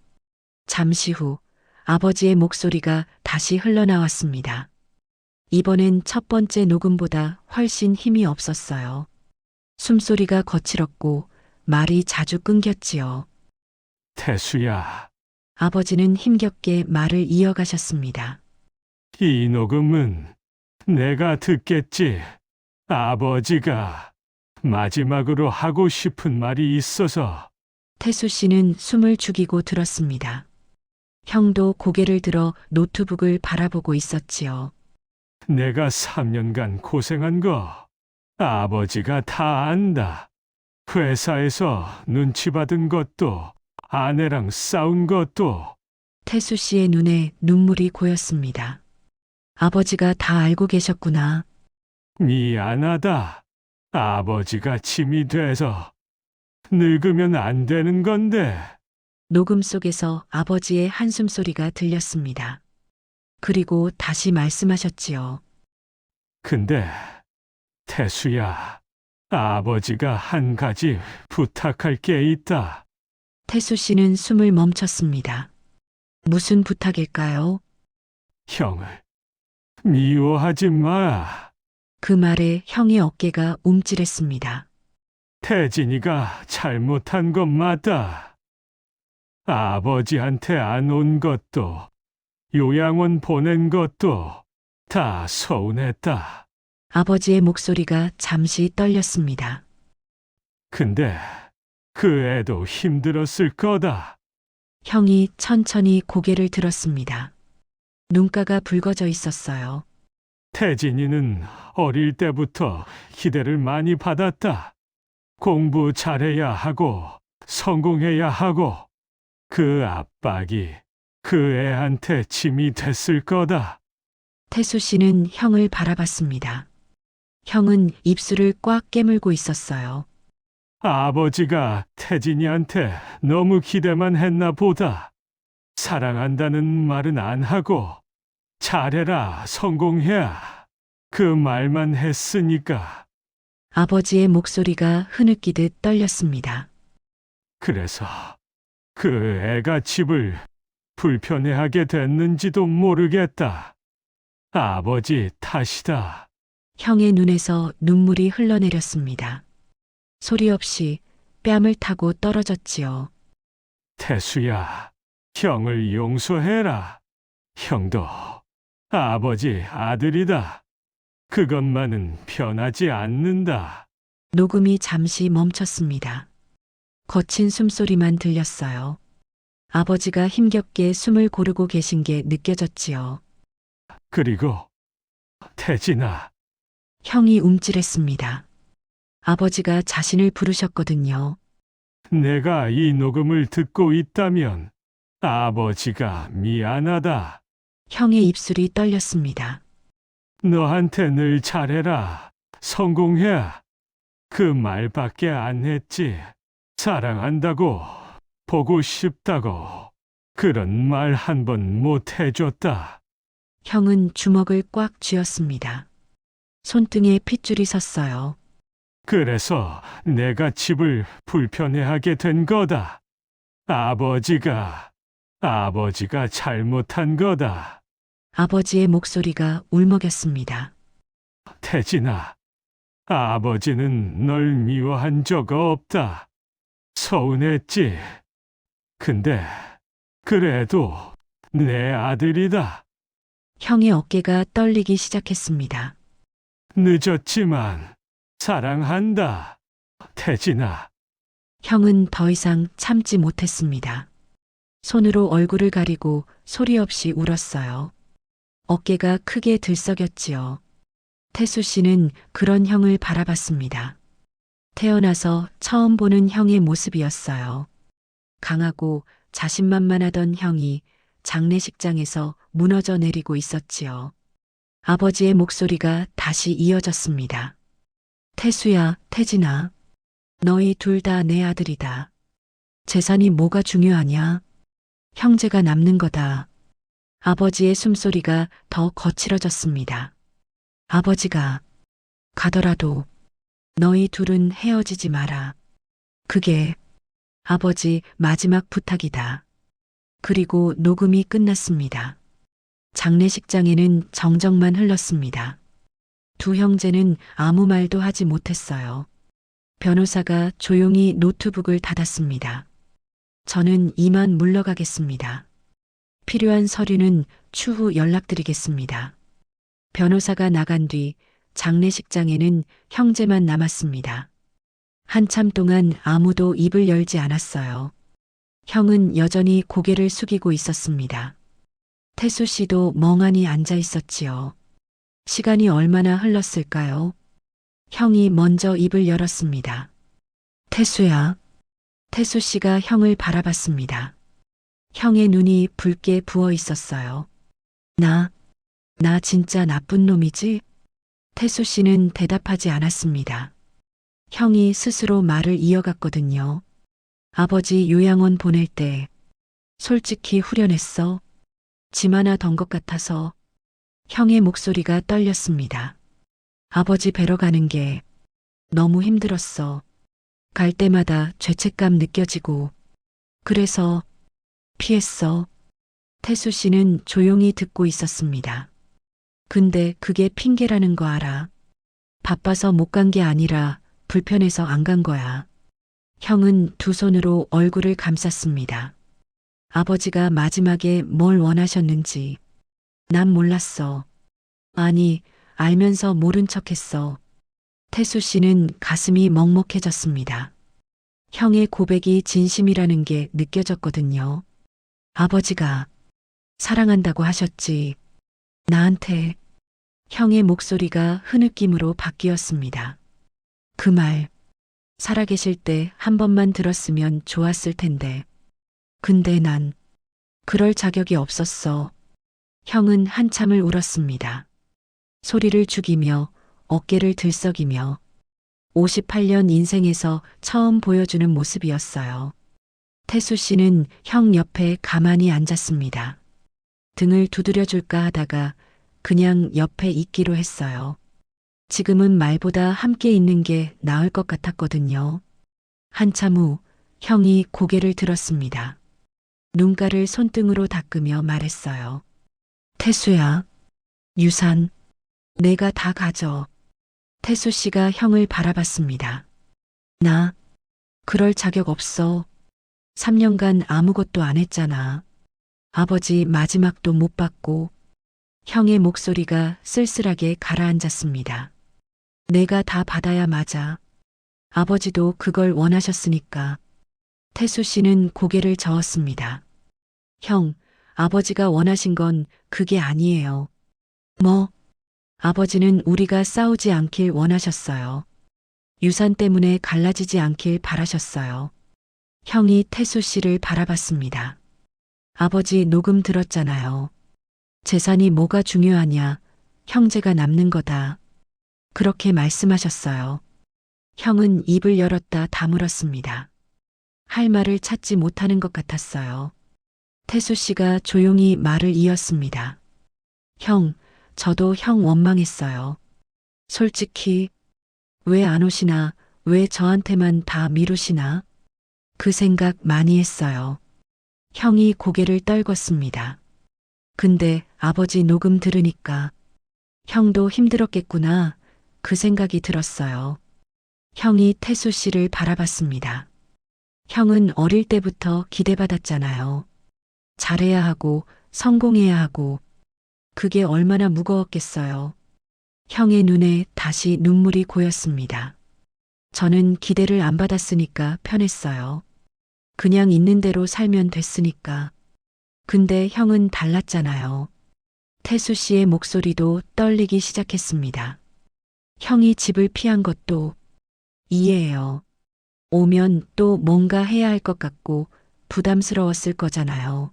잠시 후 아버지의 목소리가 다시 흘러나왔습니다. 이번엔 첫 번째 녹음보다 훨씬 힘이 없었어요. 숨소리가 거칠었고 말이 자주 끊겼지요. 태수야, 아버지는 힘겹게 말을 이어가셨습니다. 이 녹음은 내가 듣겠지. 아버지가 마지막으로 하고 싶은 말이 있어서. 태수 씨는 숨을 죽이고 들었습니다. 형도 고개를 들어 노트북을 바라보고 있었지요. 내가 3년간 고생한 거 아버지가 다 안다. 회사에서 눈치 받은 것도 아내랑 싸운 것도. 태수 씨의 눈에 눈물이 고였습니다. 아버지가 다 알고 계셨구나. 미안하다. 아버지가 짐이 돼서. 늙으면 안 되는 건데. 녹음 속에서 아버지의 한숨 소리가 들렸습니다. 그리고 다시 말씀하셨지요. 근데 태수야, 아버지가 한 가지 부탁할 게 있다. 태수 씨는 숨을 멈췄습니다. 무슨 부탁일까요? 형을 미워하지 마. 그 말에 형의 어깨가 움찔했습니다. 태진이가 잘못한 것 맞다. 아버지한테 안 온 것도, 요양원 보낸 것도 다 서운했다. 아버지의 목소리가 잠시 떨렸습니다. 근데 그 애도 힘들었을 거다. 형이 천천히 고개를 들었습니다. 눈가가 붉어져 있었어요. 태진이는 어릴 때부터 기대를 많이 받았다. 공부 잘해야 하고 성공해야 하고 그 압박이 그 애한테 짐이 됐을 거다. 태수 씨는 형을 바라봤습니다. 형은 입술을 꽉 깨물고 있었어요. 아버지가 태진이한테 너무 기대만 했나 보다. 사랑한다는 말은 안 하고 잘해라, 성공해야 그 말만 했으니까. 아버지의 목소리가 흐느끼듯 떨렸습니다. 그래서 그 애가 집을 불편해하게 됐는지도 모르겠다. 아버지 탓이다. 형의 눈에서 눈물이 흘러내렸습니다. 소리 없이 뺨을 타고 떨어졌지요. 태수야, 형을 용서해라. 형도 아버지 아들이다. 그것만은 변하지 않는다. 녹음이 잠시 멈췄습니다. 거친 숨소리만 들렸어요. 아버지가 힘겹게 숨을 고르고 계신 게 느껴졌지요. 그리고 태진아, 형이 움찔했습니다. 아버지가 자신을 부르셨거든요. 내가 이 녹음을 듣고 있다면 아버지가 미안하다. 형의 입술이 떨렸습니다. 너한테 늘 잘해라, 성공해야 그 말밖에 안 했지. 사랑한다고, 보고 싶다고 그런 말 한 번 못 해줬다. 형은 주먹을 꽉 쥐었습니다. 손등에 핏줄이 섰어요. 그래서 내가 집을 불편해하게 된 거다. 아버지가 잘못한 거다. 아버지의 목소리가 울먹였습니다. 태진아, 아버지는 널 미워한 적 없다. 서운했지. 근데 그래도 내 아들이다. 형의 어깨가 떨리기 시작했습니다. 늦었지만 사랑한다. 태진아. 형은 더 이상 참지 못했습니다. 손으로 얼굴을 가리고 소리 없이 울었어요. 어깨가 크게 들썩였지요. 태수 씨는 그런 형을 바라봤습니다. 태어나서 처음 보는 형의 모습이었어요. 강하고 자신만만하던 형이 장례식장에서 무너져 내리고 있었지요. 아버지의 목소리가 다시 이어졌습니다. 태수야, 태진아. 너희 둘 다 내 아들이다. 재산이 뭐가 중요하냐? 형제가 남는 거다. 아버지의 숨소리가 더 거칠어졌습니다. 아버지가 가더라도 너희 둘은 헤어지지 마라. 그게 아버지 마지막 부탁이다. 그리고 녹음이 끝났습니다. 장례식장에는 정적만 흘렀습니다. 두 형제는 아무 말도 하지 못했어요. 변호사가 조용히 노트북을 닫았습니다. 저는 이만 물러가겠습니다. 필요한 서류는 추후 연락드리겠습니다. 변호사가 나간 뒤 장례식장에는 형제만 남았습니다. 한참 동안 아무도 입을 열지 않았어요. 형은 여전히 고개를 숙이고 있었습니다. 태수 씨도 멍하니 앉아 있었지요. 시간이 얼마나 흘렀을까요? 형이 먼저 입을 열었습니다. 태수야. 태수 씨가 형을 바라봤습니다. 형의 눈이 붉게 부어 있었어요. 나 진짜 나쁜 놈이지? 태수 씨는 대답하지 않았습니다. 형이 스스로 말을 이어갔거든요. 아버지 요양원 보낼 때 솔직히 후련했어. 짐 하나 던 것 같아서. 형의 목소리가 떨렸습니다. 아버지 뵈러 가는 게 너무 힘들었어. 갈 때마다 죄책감 느껴지고. 그래서 피했어. 태수 씨는 조용히 듣고 있었습니다. 근데 그게 핑계라는 거 알아? 바빠서 못 간 게 아니라 불편해서 안 간 거야. 형은 두 손으로 얼굴을 감쌌습니다. 아버지가 마지막에 뭘 원하셨는지 난 몰랐어. 아니, 알면서 모른 척 했어. 태수 씨는 가슴이 먹먹해졌습니다. 형의 고백이 진심이라는 게 느껴졌거든요. 아버지가 사랑한다고 하셨지. 나한테. 형의 목소리가 흐느낌으로 바뀌었습니다. 그 말, 살아계실 때 한 번만 들었으면 좋았을 텐데. 근데 난 그럴 자격이 없었어. 형은 한참을 울었습니다. 소리를 죽이며 어깨를 들썩이며 58년 인생에서 처음 보여주는 모습이었어요. 태수 씨는 형 옆에 가만히 앉았습니다. 등을 두드려줄까 하다가 그냥 옆에 있기로 했어요. 지금은 말보다 함께 있는 게 나을 것 같았거든요. 한참 후 형이 고개를 들었습니다. 눈가를 손등으로 닦으며 말했어요. 태수야, 유산, 내가 다 가져. 태수 씨가 형을 바라봤습니다. 나, 그럴 자격 없어. 3년간 아무것도 안 했잖아. 아버지 마지막도 못 받고. 형의 목소리가 쓸쓸하게 가라앉았습니다. 내가 다 받아야 맞아. 아버지도 그걸 원하셨으니까. 태수 씨는 고개를 저었습니다. 형, 아버지가 원하신 건 그게 아니에요. 뭐? 아버지는 우리가 싸우지 않길 원하셨어요. 유산 때문에 갈라지지 않길 바라셨어요. 형이 태수 씨를 바라봤습니다. 아버지 녹음 들었잖아요. 재산이 뭐가 중요하냐, 형제가 남는 거다. 그렇게 말씀하셨어요. 형은 입을 열었다 다물었습니다. 할 말을 찾지 못하는 것 같았어요. 태수 씨가 조용히 말을 이었습니다. 형, 저도 형 원망했어요. 솔직히, 왜 안 오시나, 왜 저한테만 다 미루시나? 그 생각 많이 했어요. 형이 고개를 떨궜습니다. 근데 아버지 녹음 들으니까 형도 힘들었겠구나, 그 생각이 들었어요. 형이 태수 씨를 바라봤습니다. 형은 어릴 때부터 기대받았잖아요. 잘해야 하고 성공해야 하고 그게 얼마나 무거웠겠어요. 형의 눈에 다시 눈물이 고였습니다. 저는 기대를 안 받았으니까 편했어요. 그냥 있는 대로 살면 됐으니까. 근데 형은 달랐잖아요. 태수 씨의 목소리도 떨리기 시작했습니다. 형이 집을 피한 것도 이해해요. 오면 또 뭔가 해야 할 것 같고 부담스러웠을 거잖아요.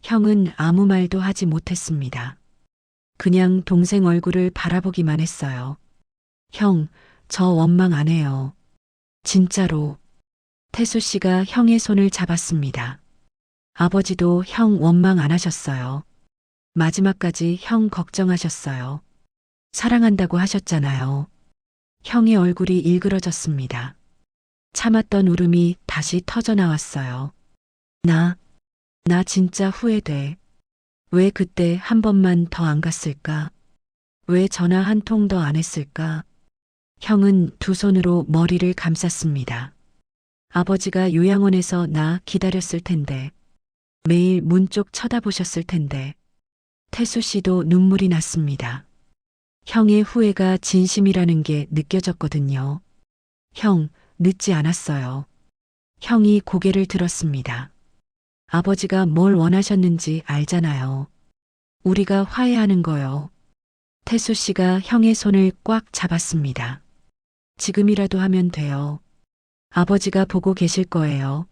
형은 아무 말도 하지 못했습니다. 그냥 동생 얼굴을 바라보기만 했어요. 형, 저 원망 안 해요. 진짜로. 태수 씨가 형의 손을 잡았습니다. 아버지도 형 원망 안 하셨어요. 마지막까지 형 걱정하셨어요. 사랑한다고 하셨잖아요. 형의 얼굴이 일그러졌습니다. 참았던 울음이 다시 터져 나왔어요. 나 진짜 후회돼. 왜 그때 한 번만 더 안 갔을까? 왜 전화 한 통 더 안 했을까? 형은 두 손으로 머리를 감쌌습니다. 아버지가 요양원에서 나 기다렸을 텐데. 매일 문 쪽 쳐다보셨을 텐데. 태수 씨도 눈물이 났습니다. 형의 후회가 진심이라는 게 느껴졌거든요. 형, 늦지 않았어요. 형이 고개를 들었습니다. 아버지가 뭘 원하셨는지 알잖아요. 우리가 화해하는 거요. 태수 씨가 형의 손을 꽉 잡았습니다. 지금이라도 하면 돼요. 아버지가 보고 계실 거예요.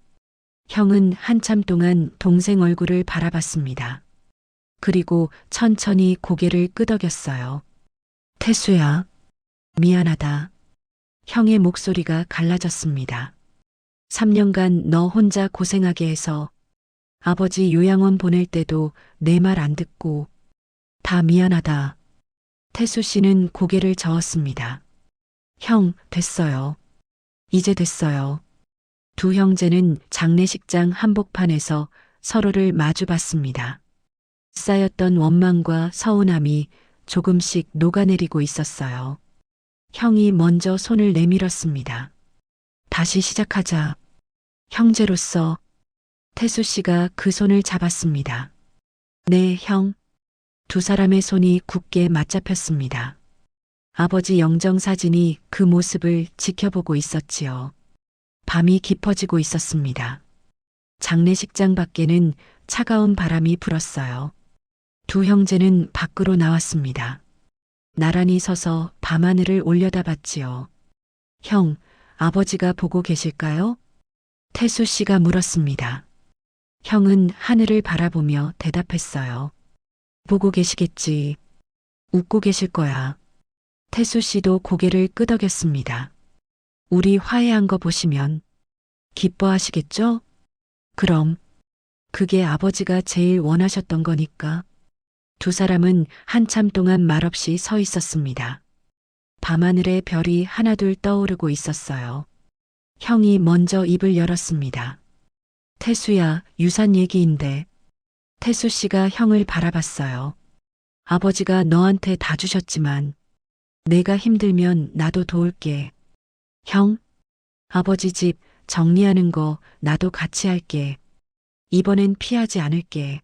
형은 한참 동안 동생 얼굴을 바라봤습니다. 그리고 천천히 고개를 끄덕였어요. 태수야, 미안하다. 형의 목소리가 갈라졌습니다. 3년간 너 혼자 고생하게 해서 아버지 요양원 보낼 때도 내 말 안 듣고 다 미안하다. 태수 씨는 고개를 저었습니다. 형, 됐어요. 이제 됐어요. 두 형제는 장례식장 한복판에서 서로를 마주 봤습니다. 쌓였던 원망과 서운함이 조금씩 녹아내리고 있었어요. 형이 먼저 손을 내밀었습니다. 다시 시작하자. 형제로서 태수 씨가 그 손을 잡았습니다. 네, 형. 두 사람의 손이 굳게 맞잡혔습니다. 아버지 영정사진이 그 모습을 지켜보고 있었지요. 밤이 깊어지고 있었습니다. 장례식장 밖에는 차가운 바람이 불었어요. 두 형제는 밖으로 나왔습니다. 나란히 서서 밤하늘을 올려다봤지요. 형, 아버지가 보고 계실까요? 태수 씨가 물었습니다. 형은 하늘을 바라보며 대답했어요. 보고 계시겠지. 웃고 계실 거야. 태수 씨도 고개를 끄덕였습니다. 우리 화해한 거 보시면 기뻐하시겠죠? 그럼 그게 아버지가 제일 원하셨던 거니까. 두 사람은 한참 동안 말없이 서 있었습니다. 밤하늘에 별이 하나둘 떠오르고 있었어요. 형이 먼저 입을 열었습니다. 태수야, 유산 얘기인데. 태수 씨가 형을 바라봤어요. 아버지가 너한테 다 주셨지만 내가 힘들면 나도 도울게. 형, 아버지 집 정리하는 거 나도 같이 할게. 이번엔 피하지 않을게.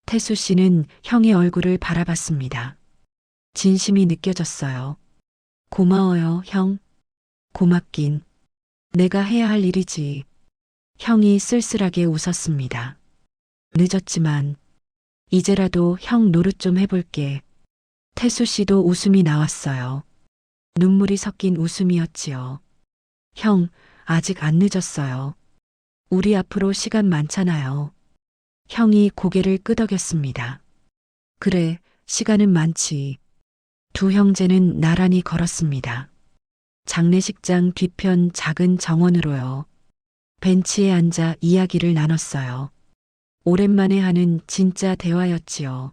태수 씨는 형의 얼굴을 바라봤습니다. 진심이 느껴졌어요. 고마워요, 형. 고맙긴. 내가 해야 할 일이지. 형이 쓸쓸하게 웃었습니다. 늦었지만 이제라도 형 노릇 좀 해볼게. 태수 씨도 웃음이 나왔어요. 눈물이 섞인 웃음이었지요. 형, 아직 안 늦었어요. 우리 앞으로 시간 많잖아요. 형이 고개를 끄덕였습니다. 그래, 시간은 많지. 두 형제는 나란히 걸었습니다. 장례식장 뒤편 작은 정원으로요. 벤치에 앉아 이야기를 나눴어요. 오랜만에 하는 진짜 대화였지요.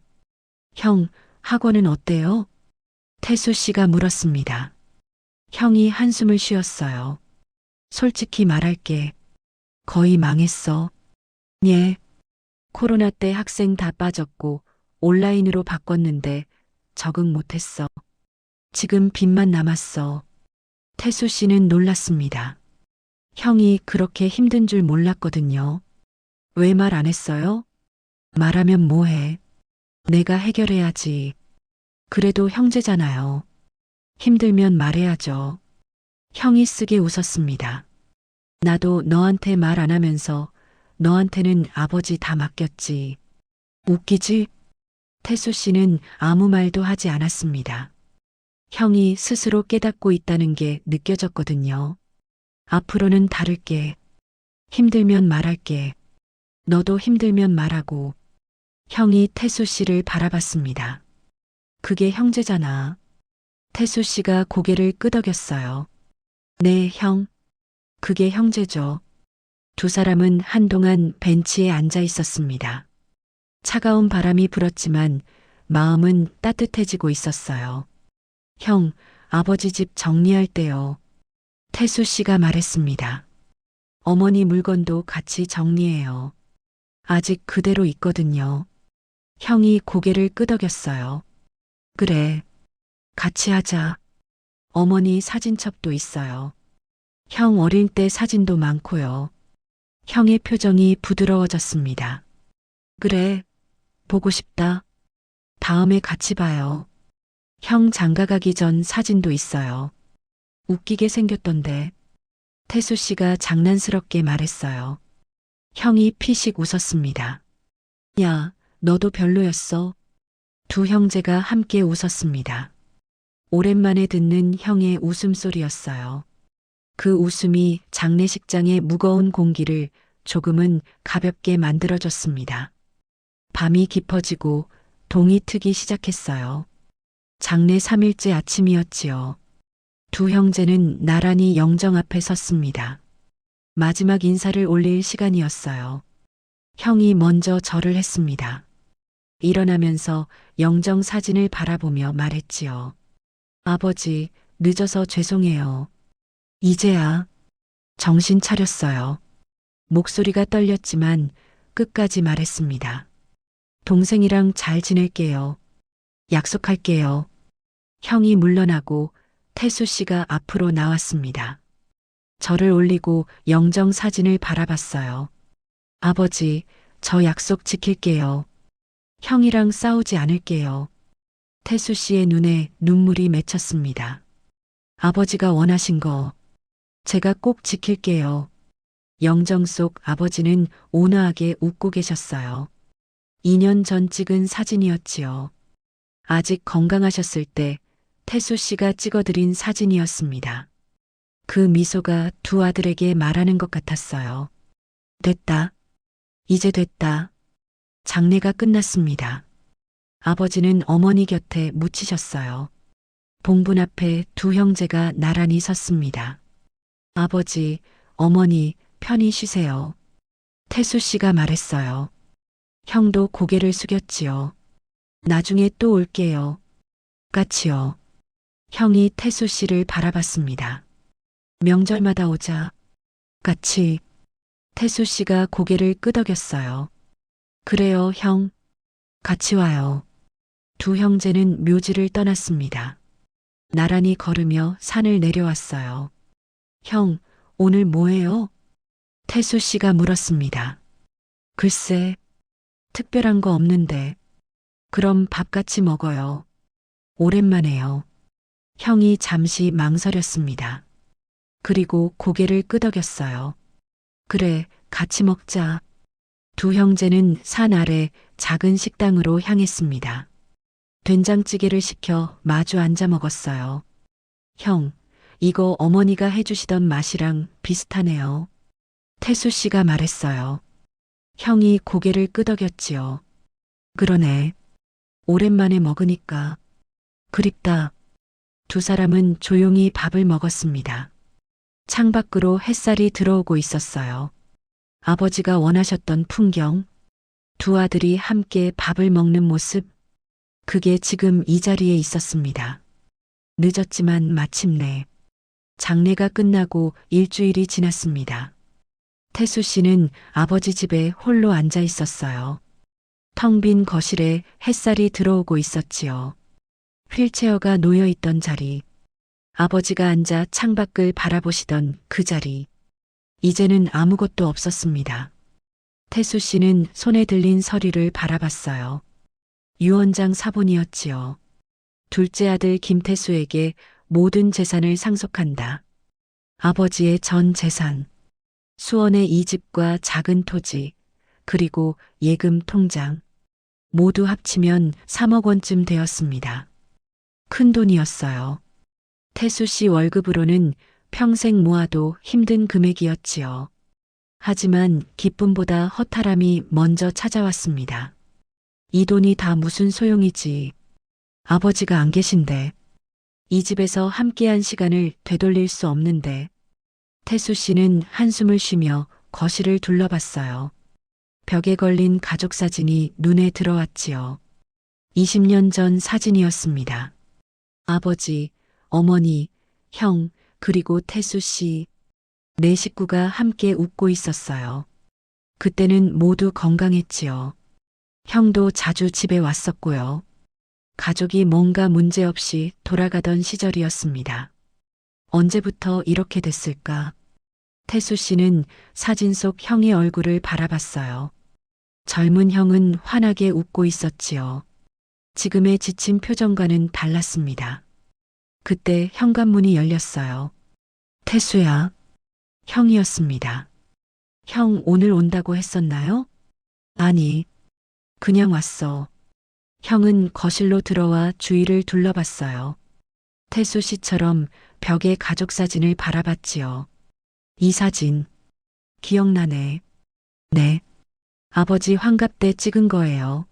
형, 학원은 어때요? 태수 씨가 물었습니다. 형이 한숨을 쉬었어요. 솔직히 말할게. 거의 망했어. 예. 코로나 때 학생 다 빠졌고 온라인으로 바꿨는데 적응 못했어. 지금 빚만 남았어. 태수 씨는 놀랐습니다. 형이 그렇게 힘든 줄 몰랐거든요. 왜 말 안 했어요? 말하면 뭐해? 내가 해결해야지. 그래도 형제잖아요. 힘들면 말해야죠. 형이 쓰게 웃었습니다. 나도 너한테 말 안 하면서 너한테는 아버지 다 맡겼지. 웃기지? 태수 씨는 아무 말도 하지 않았습니다. 형이 스스로 깨닫고 있다는 게 느껴졌거든요. 앞으로는 다를게. 힘들면 말할게. 너도 힘들면 말하고. 형이 태수 씨를 바라봤습니다. 그게 형제잖아. 태수 씨가 고개를 끄덕였어요. 네, 형. 그게 형제죠. 두 사람은 한동안 벤치에 앉아 있었습니다. 차가운 바람이 불었지만 마음은 따뜻해지고 있었어요. 형, 아버지 집 정리할 때요. 태수 씨가 말했습니다. 어머니 물건도 같이 정리해요. 아직 그대로 있거든요. 형이 고개를 끄덕였어요. 그래, 같이 하자. 어머니 사진첩도 있어요. 형 어릴 때 사진도 많고요. 형의 표정이 부드러워졌습니다. 그래, 보고 싶다. 다음에 같이 봐요. 형 장가가기 전 사진도 있어요. 웃기게 생겼던데. 태수 씨가 장난스럽게 말했어요. 형이 피식 웃었습니다. 야, 너도 별로였어. 두 형제가 함께 웃었습니다. 오랜만에 듣는 형의 웃음소리였어요. 그 웃음이 장례식장의 무거운 공기를 조금은 가볍게 만들어줬습니다. 밤이 깊어지고 동이 트기 시작했어요. 장례 3일째 아침이었지요. 두 형제는 나란히 영정 앞에 섰습니다. 마지막 인사를 올릴 시간이었어요. 형이 먼저 절을 했습니다. 일어나면서 영정 사진을 바라보며 말했지요. 아버지, 늦어서 죄송해요. 이제야 정신 차렸어요. 목소리가 떨렸지만 끝까지 말했습니다. 동생이랑 잘 지낼게요. 약속할게요. 형이 물러나고 태수 씨가 앞으로 나왔습니다. 저를 올리고 영정 사진을 바라봤어요. 아버지, 저 약속 지킬게요. 형이랑 싸우지 않을게요. 태수 씨의 눈에 눈물이 맺혔습니다. 아버지가 원하신 거 제가 꼭 지킬게요. 영정 속 아버지는 온화하게 웃고 계셨어요. 2년 전 찍은 사진이었지요. 아직 건강하셨을 때 태수 씨가 찍어드린 사진이었습니다. 그 미소가 두 아들에게 말하는 것 같았어요. 됐다. 이제 됐다. 장례가 끝났습니다. 아버지는 어머니 곁에 묻히셨어요. 봉분 앞에 두 형제가 나란히 섰습니다. 아버지, 어머니, 편히 쉬세요. 태수 씨가 말했어요. 형도 고개를 숙였지요. 나중에 또 올게요. 같이요. 형이 태수 씨를 바라봤습니다. 명절마다 오자. 같이. 태수 씨가 고개를 끄덕였어요. 그래요, 형. 같이 와요. 두 형제는 묘지를 떠났습니다. 나란히 걸으며 산을 내려왔어요. 형, 오늘 뭐해요? 태수 씨가 물었습니다. 글쎄, 특별한 거 없는데. 그럼 밥 같이 먹어요. 오랜만에요. 형이 잠시 망설였습니다. 그리고 고개를 끄덕였어요. 그래, 같이 먹자. 두 형제는 산 아래 작은 식당으로 향했습니다. 된장찌개를 시켜 마주 앉아 먹었어요. 형, 이거 어머니가 해주시던 맛이랑 비슷하네요. 태수 씨가 말했어요. 형이 고개를 끄덕였지요. 그러네. 오랜만에 먹으니까. 그립다. 두 사람은 조용히 밥을 먹었습니다. 창밖으로 햇살이 들어오고 있었어요. 아버지가 원하셨던 풍경, 두 아들이 함께 밥을 먹는 모습, 그게 지금 이 자리에 있었습니다. 늦었지만 마침내 장례가 끝나고 일주일이 지났습니다. 태수 씨는 아버지 집에 홀로 앉아 있었어요. 텅 빈 거실에 햇살이 들어오고 있었지요. 휠체어가 놓여 있던 자리, 아버지가 앉아 창밖을 바라보시던 그 자리, 이제는 아무것도 없었습니다. 태수 씨는 손에 들린 서류를 바라봤어요. 유언장 사본이었지요. 둘째 아들 김태수에게 모든 재산을 상속한다. 아버지의 전 재산, 수원의 이 집과 작은 토지, 그리고 예금 통장, 모두 합치면 3억 원쯤 되었습니다. 큰 돈이었어요. 태수 씨 월급으로는 평생 모아도 힘든 금액이었지요. 하지만 기쁨보다 허탈함이 먼저 찾아왔습니다. 이 돈이 다 무슨 소용이지. 아버지가 안 계신데. 이 집에서 함께한 시간을 되돌릴 수 없는데. 태수 씨는 한숨을 쉬며 거실을 둘러봤어요. 벽에 걸린 가족 사진이 눈에 들어왔지요. 20년 전 사진이었습니다. 아버지, 어머니, 형, 그리고 태수 씨. 네 식구가 함께 웃고 있었어요. 그때는 모두 건강했지요. 형도 자주 집에 왔었고요. 가족이 뭔가 문제없이 돌아가던 시절이었습니다. 언제부터 이렇게 됐을까? 태수 씨는 사진 속 형의 얼굴을 바라봤어요. 젊은 형은 환하게 웃고 있었지요. 지금의 지친 표정과는 달랐습니다. 그때 현관문이 열렸어요. 태수야. 형이었습니다. 형 오늘 온다고 했었나요? 아니, 그냥 왔어. 형은 거실로 들어와 주위를 둘러봤어요. 태수 씨처럼 벽에 가족 사진을 바라봤지요. 이 사진, 기억나네. 네. 아버지 환갑 때 찍은 거예요.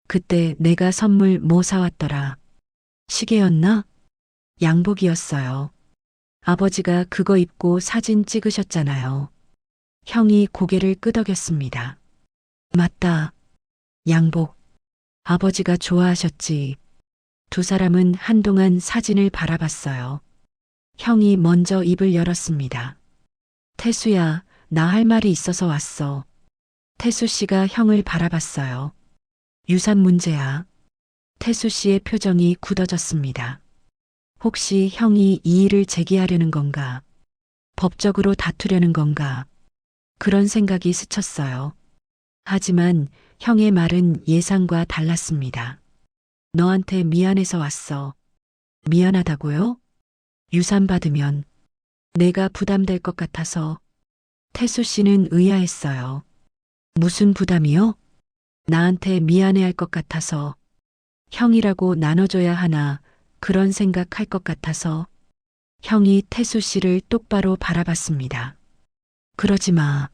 그때 내가 선물 뭐 사왔더라. 시계였나? 양복이었어요. 아버지가 그거 입고 사진 찍으셨잖아요. 형이 고개를 끄덕였습니다. 맞다. 양복. 아버지가 좋아하셨지. 두 사람은 한동안 사진을 바라봤어요. 형이 먼저 입을 열었습니다. 태수야, 나 할 말이 있어서 왔어. 태수 씨가 형을 바라봤어요. 유산 문제야. 태수 씨의 표정이 굳어졌습니다. 혹시 형이 이 일을 제기하려는 건가? 법적으로 다투려는 건가? 그런 생각이 스쳤어요. 하지만 형의 말은 예상과 달랐습니다. 너한테 미안해서 왔어. 미안하다고요? 유산 받으면 내가 부담될 것 같아서. 태수 씨는 의아했어요. 무슨 부담이요? 나한테 미안해할 것 같아서. 형이라고 나눠줘야 하나 그런 생각할 것 같아서. 형이 태수 씨를 똑바로 바라봤습니다. 그러지 마.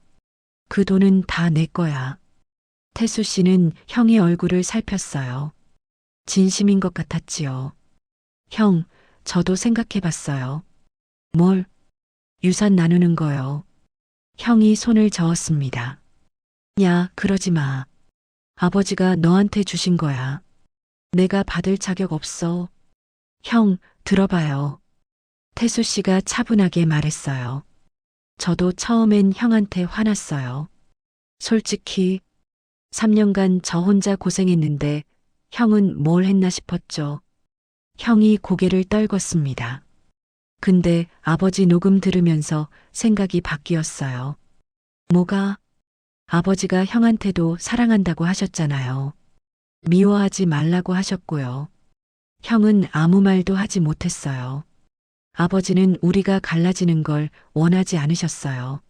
그 돈은 다 내 거야. 태수 씨는 형의 얼굴을 살폈어요. 진심인 것 같았지요. 형, 저도 생각해 봤어요. 뭘? 유산 나누는 거요. 형이 손을 저었습니다. 야, 그러지 마. 아버지가 너한테 주신 거야. 내가 받을 자격 없어. 형, 들어봐요. 태수 씨가 차분하게 말했어요. 저도 처음엔 형한테 화났어요. 솔직히 3년간 저 혼자 고생했는데 형은 뭘 했나 싶었죠. 형이 고개를 떨궜습니다. 근데 아버지 녹음 들으면서 생각이 바뀌었어요. 뭐가? 아버지가 형한테도 사랑한다고 하셨잖아요. 미워하지 말라고 하셨고요. 형은 아무 말도 하지 못했어요. 아버지는 우리가 갈라지는 걸 원하지 않으셨어요.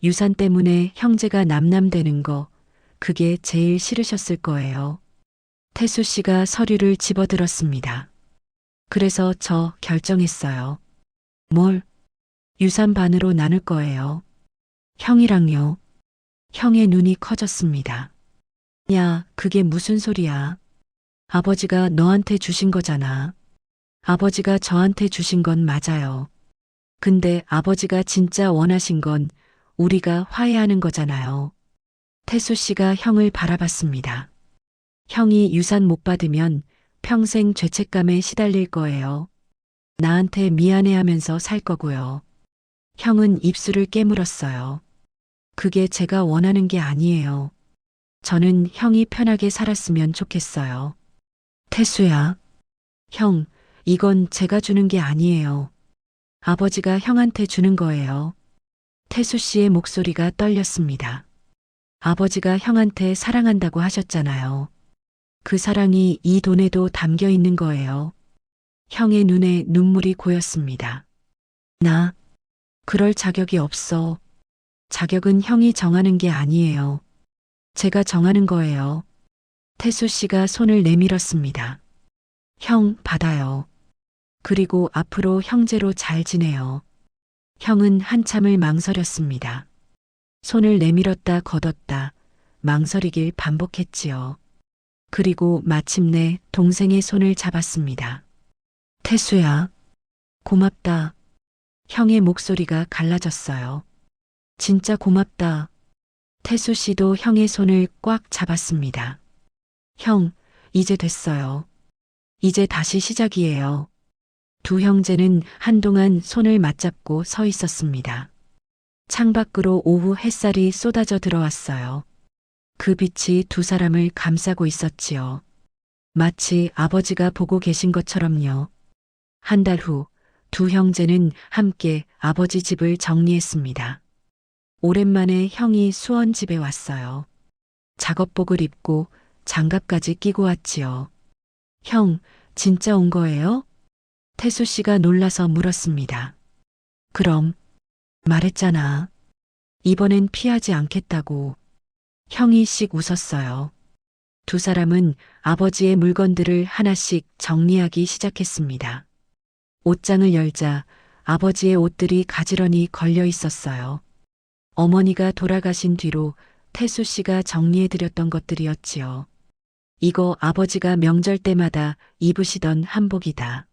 유산 때문에 형제가 남남되는 거, 그게 제일 싫으셨을 거예요. 태수 씨가 서류를 집어들었습니다. 그래서 저 결정했어요. 뭘? 유산 반으로 나눌 거예요. 형이랑요. 형의 눈이 커졌습니다. 야, 그게 무슨 소리야? 아버지가 너한테 주신 거잖아. 아버지가 저한테 주신 건 맞아요. 근데 아버지가 진짜 원하신 건 우리가 화해하는 거잖아요. 태수 씨가 형을 바라봤습니다. 형이 유산 못 받으면 평생 죄책감에 시달릴 거예요. 나한테 미안해하면서 살 거고요. 형은 입술을 깨물었어요. 그게 제가 원하는 게 아니에요. 저는 형이 편하게 살았으면 좋겠어요. 태수야. 형, 이건 제가 주는 게 아니에요. 아버지가 형한테 주는 거예요. 태수 씨의 목소리가 떨렸습니다. 아버지가 형한테 사랑한다고 하셨잖아요. 그 사랑이 이 돈에도 담겨 있는 거예요. 형의 눈에 눈물이 고였습니다. 나, 그럴 자격이 없어. 자격은 형이 정하는 게 아니에요. 제가 정하는 거예요. 태수 씨가 손을 내밀었습니다. 형, 받아요. 그리고 앞으로 형제로 잘 지내요. 형은 한참을 망설였습니다. 손을 내밀었다 걷었다 망설이길 반복했지요. 그리고 마침내 동생의 손을 잡았습니다. 태수야, 고맙다. 형의 목소리가 갈라졌어요. 진짜 고맙다. 태수 씨도 형의 손을 꽉 잡았습니다. 형, 이제 됐어요. 이제 다시 시작이에요. 두 형제는 한동안 손을 맞잡고 서 있었습니다. 창밖으로 오후 햇살이 쏟아져 들어왔어요. 그 빛이 두 사람을 감싸고 있었지요. 마치 아버지가 보고 계신 것처럼요. 한 달 후, 두 형제는 함께 아버지 집을 정리했습니다. 오랜만에 형이 수원 집에 왔어요. 작업복을 입고 장갑까지 끼고 왔지요. 형, 진짜 온 거예요? 태수 씨가 놀라서 물었습니다. 그럼, 말했잖아. 이번엔 피하지 않겠다고. 형이 씩 웃었어요. 두 사람은 아버지의 물건들을 하나씩 정리하기 시작했습니다. 옷장을 열자 아버지의 옷들이 가지런히 걸려 있었어요. 어머니가 돌아가신 뒤로 태수 씨가 정리해드렸던 것들이었지요. 이거 아버지가 명절 때마다 입으시던 한복이다.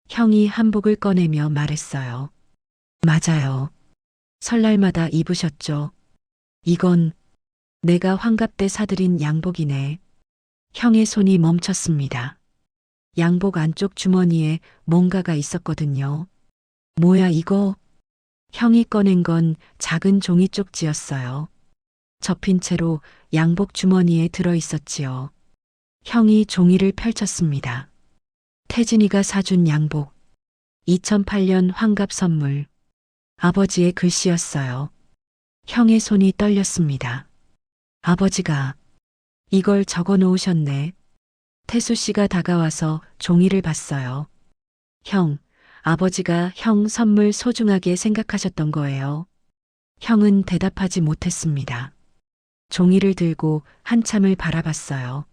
형이 한복을 꺼내며 말했어요. 맞아요. 설날마다 입으셨죠. 이건 내가 환갑 때 사들인 양복이네. 형의 손이 멈췄습니다. 양복 안쪽 주머니에 뭔가가 있었거든요. 뭐야 이거? 형이 꺼낸 건 작은 종이 쪽지였어요. 접힌 채로 양복 주머니에 들어 있었지요. 형이 종이를 펼쳤습니다. 태진이가 사준 양복. 2008년 환갑 선물. 아버지의 글씨였어요. 형의 손이 떨렸습니다. 아버지가 이걸 적어 놓으셨네. 태수 씨가 다가와서 종이를 봤어요. 형, 아버지가 형 선물 소중하게 생각하셨던 거예요. 형은 대답하지 못했습니다. 종이를 들고 한참을 바라봤어요.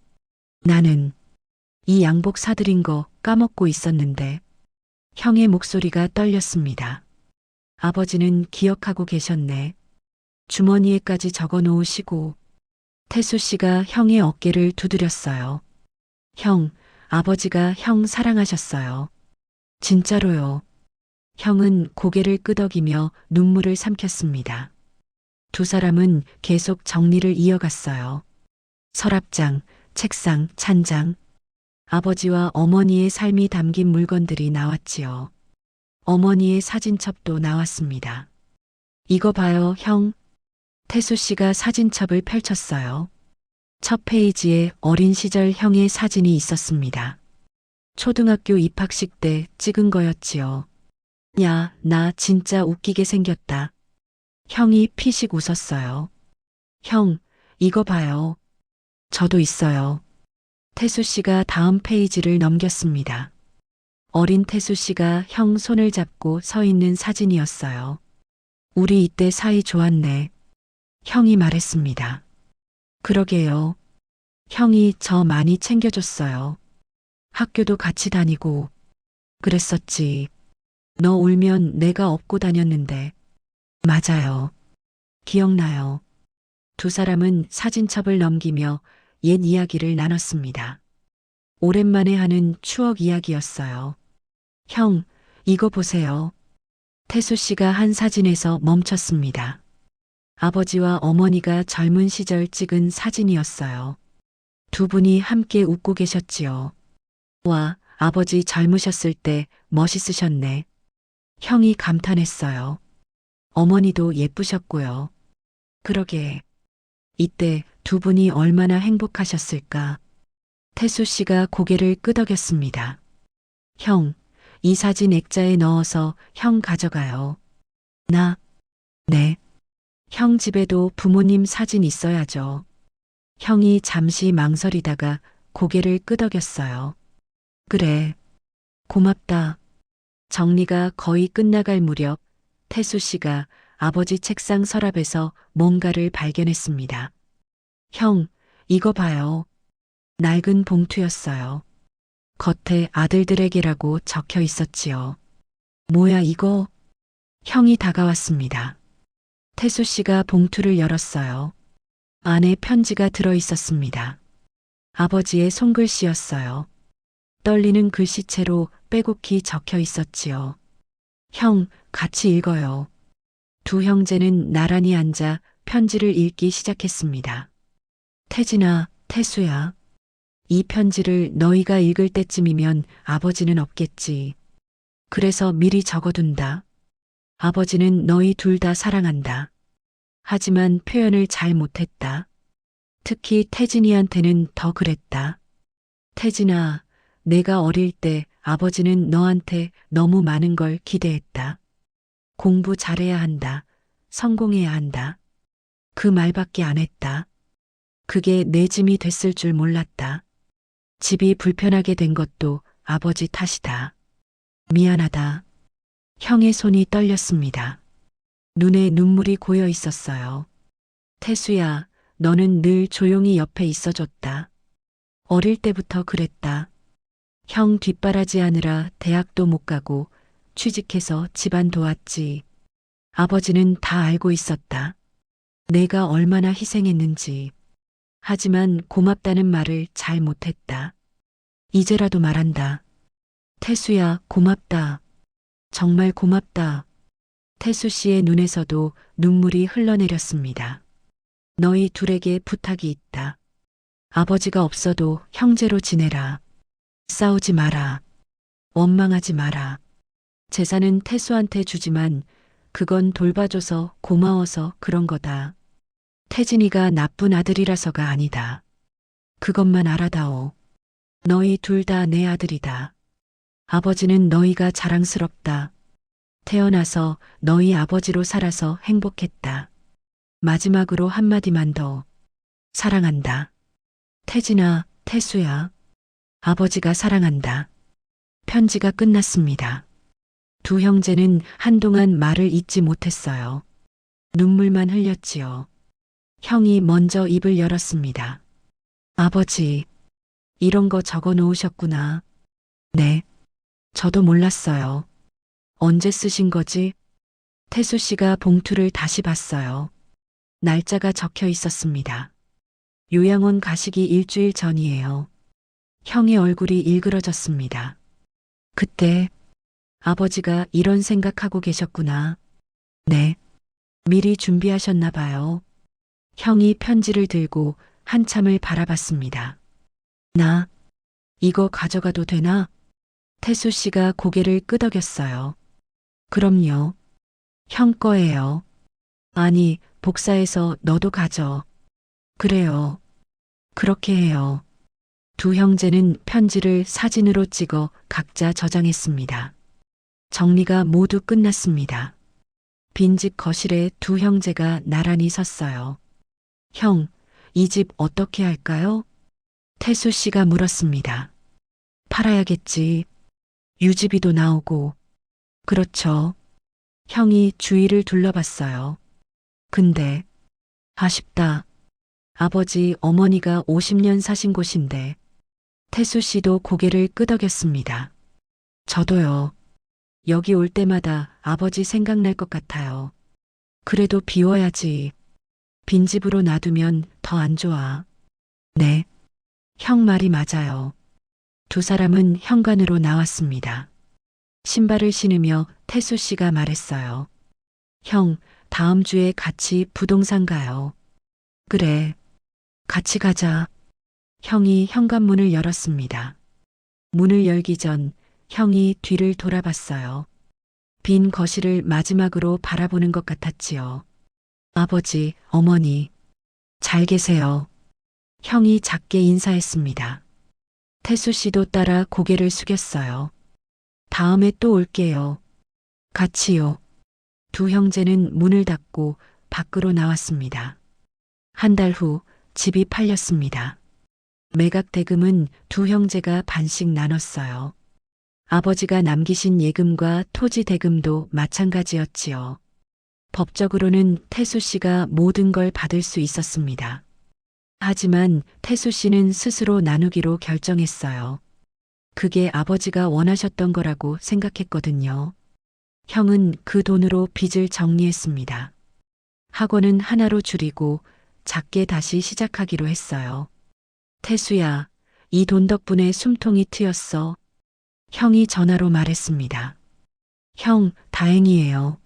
나는 이 양복 사드린 거 까먹고 있었는데. 형의 목소리가 떨렸습니다. 아버지는 기억하고 계셨네. 주머니에까지 적어 놓으시고. 태수 씨가 형의 어깨를 두드렸어요. 형, 아버지가 형 사랑하셨어요. 진짜로요. 형은 고개를 끄덕이며 눈물을 삼켰습니다. 두 사람은 계속 정리를 이어갔어요. 서랍장, 책상, 찬장. 아버지와 어머니의 삶이 담긴 물건들이 나왔지요. 어머니의 사진첩도 나왔습니다. 이거 봐요, 형. 태수 씨가 사진첩을 펼쳤어요. 첫 페이지에 어린 시절 형의 사진이 있었습니다. 초등학교 입학식 때 찍은 거였지요. 야, 나 진짜 웃기게 생겼다. 형이 피식 웃었어요. 형, 이거 봐요. 저도 있어요. 태수 씨가 다음 페이지를 넘겼습니다. 어린 태수 씨가 형 손을 잡고 서 있는 사진이었어요. 우리 이때 사이 좋았네. 형이 말했습니다. 그러게요. 형이 저 많이 챙겨줬어요. 학교도 같이 다니고. 그랬었지. 너 울면 내가 업고 다녔는데. 맞아요. 기억나요. 두 사람은 사진첩을 넘기며 옛 이야기를 나눴습니다. 오랜만에 하는 추억 이야기였어요. 형, 이거 보세요. 태수 씨가 한 사진에서 멈췄습니다. 아버지와 어머니가 젊은 시절 찍은 사진이었어요. 두 분이 함께 웃고 계셨지요. 와, 아버지 젊으셨을 때 멋있으셨네. 형이 감탄했어요. 어머니도 예쁘셨고요. 그러게. 이때 두 분이 얼마나 행복하셨을까. 태수 씨가 고개를 끄덕였습니다. 형, 이 사진 액자에 넣어서 형 가져가요. 네. 형 집에도 부모님 사진 있어야죠. 형이 잠시 망설이다가 고개를 끄덕였어요. 그래. 고맙다. 정리가 거의 끝나갈 무렵 태수 씨가 아버지 책상 서랍에서 뭔가를 발견했습니다. 형, 이거 봐요. 낡은 봉투였어요. 겉에 아들들에게라고 적혀 있었지요. 뭐야 이거? 형이 다가왔습니다. 태수 씨가 봉투를 열었어요. 안에 편지가 들어 있었습니다. 아버지의 손글씨였어요. 떨리는 글씨체로 빼곡히 적혀 있었지요. 형, 같이 읽어요. 두 형제는 나란히 앉아 편지를 읽기 시작했습니다. 태진아, 태수야. 이 편지를 너희가 읽을 때쯤이면 아버지는 없겠지. 그래서 미리 적어둔다. 아버지는 너희 둘 다 사랑한다. 하지만 표현을 잘 못했다. 특히 태진이한테는 더 그랬다. 태진아, 내가 어릴 때 아버지는 너한테 너무 많은 걸 기대했다. 공부 잘해야 한다. 성공해야 한다. 그 말밖에 안 했다. 그게 내 짐이 됐을 줄 몰랐다. 집이 불편하게 된 것도 아버지 탓이다. 미안하다. 형의 손이 떨렸습니다. 눈에 눈물이 고여 있었어요. 태수야, 너는 늘 조용히 옆에 있어줬다. 어릴 때부터 그랬다. 형 뒷바라지하느라 대학도 못 가고 취직해서 집안 도왔지. 아버지는 다 알고 있었다. 내가 얼마나 희생했는지. 하지만 고맙다는 말을 잘 못했다. 이제라도 말한다. 태수야, 고맙다. 정말 고맙다. 태수 씨의 눈에서도 눈물이 흘러내렸습니다. 너희 둘에게 부탁이 있다. 아버지가 없어도 형제로 지내라. 싸우지 마라. 원망하지 마라. 재산은 태수한테 주지만 그건 돌봐줘서 고마워서 그런 거다. 태진이가 나쁜 아들이라서가 아니다. 그것만 알아다오. 너희 둘 다 내 아들이다. 아버지는 너희가 자랑스럽다. 태어나서 너희 아버지로 살아서 행복했다. 마지막으로 한마디만 더. 사랑한다. 태진아, 태수야. 아버지가 사랑한다. 편지가 끝났습니다. 두 형제는 한동안 말을 잇지 못했어요. 눈물만 흘렸지요. 형이 먼저 입을 열었습니다. 아버지, 이런 거 적어 놓으셨구나. 네. 저도 몰랐어요. 언제 쓰신 거지? 태수 씨가 봉투를 다시 봤어요. 날짜가 적혀 있었습니다. 요양원 가시기 일주일 전이에요. 형의 얼굴이 일그러졌습니다. 그때 아버지가 이런 생각하고 계셨구나. 네. 미리 준비하셨나 봐요. 형이 편지를 들고 한참을 바라봤습니다. 나 이거 가져가도 되나? 태수 씨가 고개를 끄덕였어요. 그럼요. 형 거예요. 아니, 복사해서 너도 가져. 그래요. 그렇게 해요. 두 형제는 편지를 사진으로 찍어 각자 저장했습니다. 정리가 모두 끝났습니다. 빈집 거실에 두 형제가 나란히 섰어요. 형, 이 집 어떻게 할까요? 태수 씨가 물었습니다. 팔아야겠지. 유지비도 나오고. 그렇죠. 형이 주위를 둘러봤어요. 근데 아쉽다. 아버지, 어머니가 50년 사신 곳인데. 태수 씨도 고개를 끄덕였습니다. 저도요. 여기 올 때마다 아버지 생각날 것 같아요. 그래도 비워야지. 빈집으로 놔두면 더 안 좋아. 네. 형 말이 맞아요. 두 사람은 현관으로 나왔습니다. 신발을 신으며 태수 씨가 말했어요. 형, 다음 주에 같이 부동산 가요. 그래. 같이 가자. 형이 현관문을 열었습니다. 문을 열기 전 형이 뒤를 돌아봤어요. 빈 거실을 마지막으로 바라보는 것 같았지요. 아버지, 어머니, 잘 계세요. 형이 작게 인사했습니다. 태수 씨도 따라 고개를 숙였어요. 다음에 또 올게요. 같이요. 두 형제는 문을 닫고 밖으로 나왔습니다. 한 달 후 집이 팔렸습니다. 매각 대금은 두 형제가 반씩 나눴어요. 아버지가 남기신 예금과 토지 대금도 마찬가지였지요. 법적으로는 태수 씨가 모든 걸 받을 수 있었습니다. 하지만 태수 씨는 스스로 나누기로 결정했어요. 그게 아버지가 원하셨던 거라고 생각했거든요. 형은 그 돈으로 빚을 정리했습니다. 학원은 하나로 줄이고 작게 다시 시작하기로 했어요. 태수야, 이 돈 덕분에 숨통이 트였어. 형이 전화로 말했습니다. 형, 다행이에요.